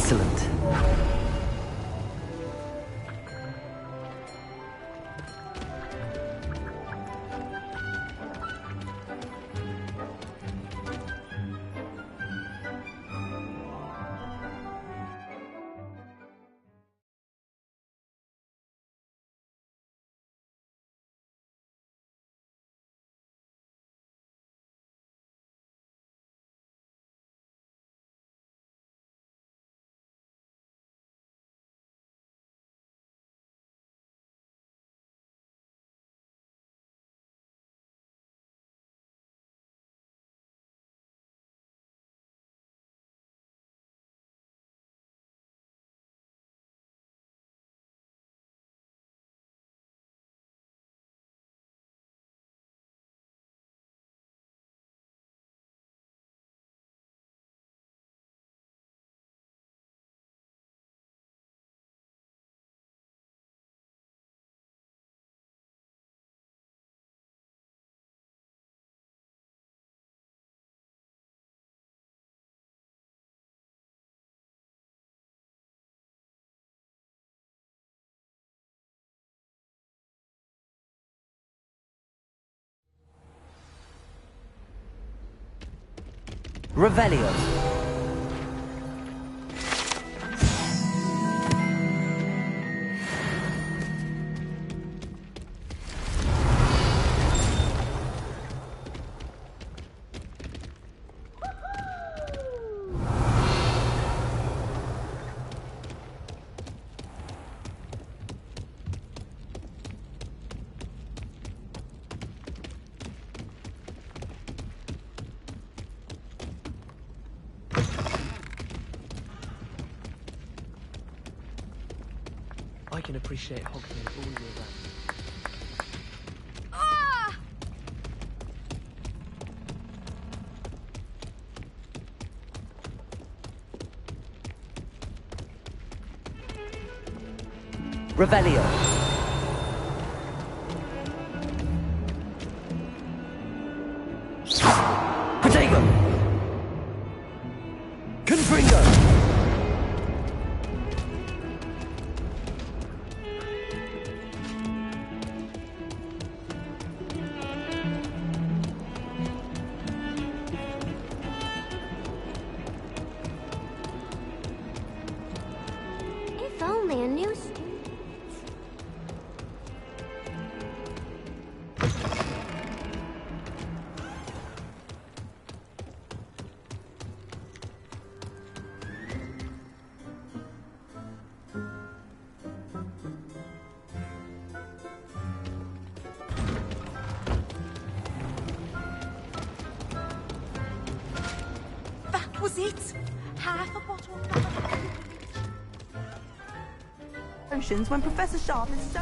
B: Excellent.
N: Revelio.
H: I can appreciate Hogsmeade all year round.
N: Revelio. Protego. Confringo.
F: If only a new
R: That was it. Half a bottle of potions when Professor Sharp is so.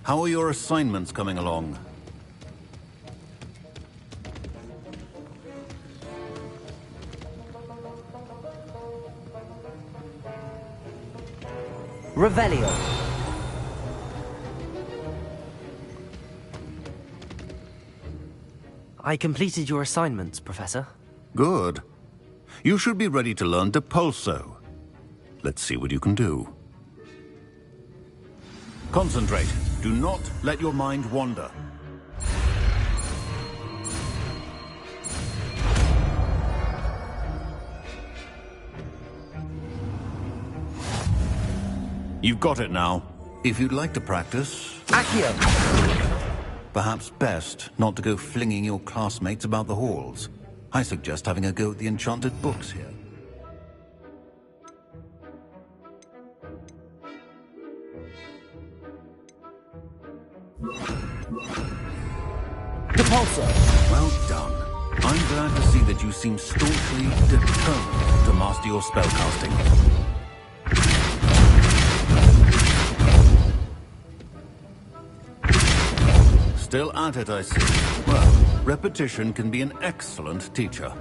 Q: How are your assignments coming along?
N: Revelio.
B: I completed your assignments, Professor.
Q: Good. You should be ready to learn Depulso. Let's see what you can do. Concentrate. Do not let your mind wander. You've got it now. If you'd like to practice...
N: Accio!
Q: Perhaps best not to go flinging your classmates about the halls. I suggest having a go at the enchanted books here.
N: Depulso!
Q: Well done. I'm glad to see that you seem staunchly determined to master your spellcasting. Still at it, I see. Well, repetition can be an excellent teacher.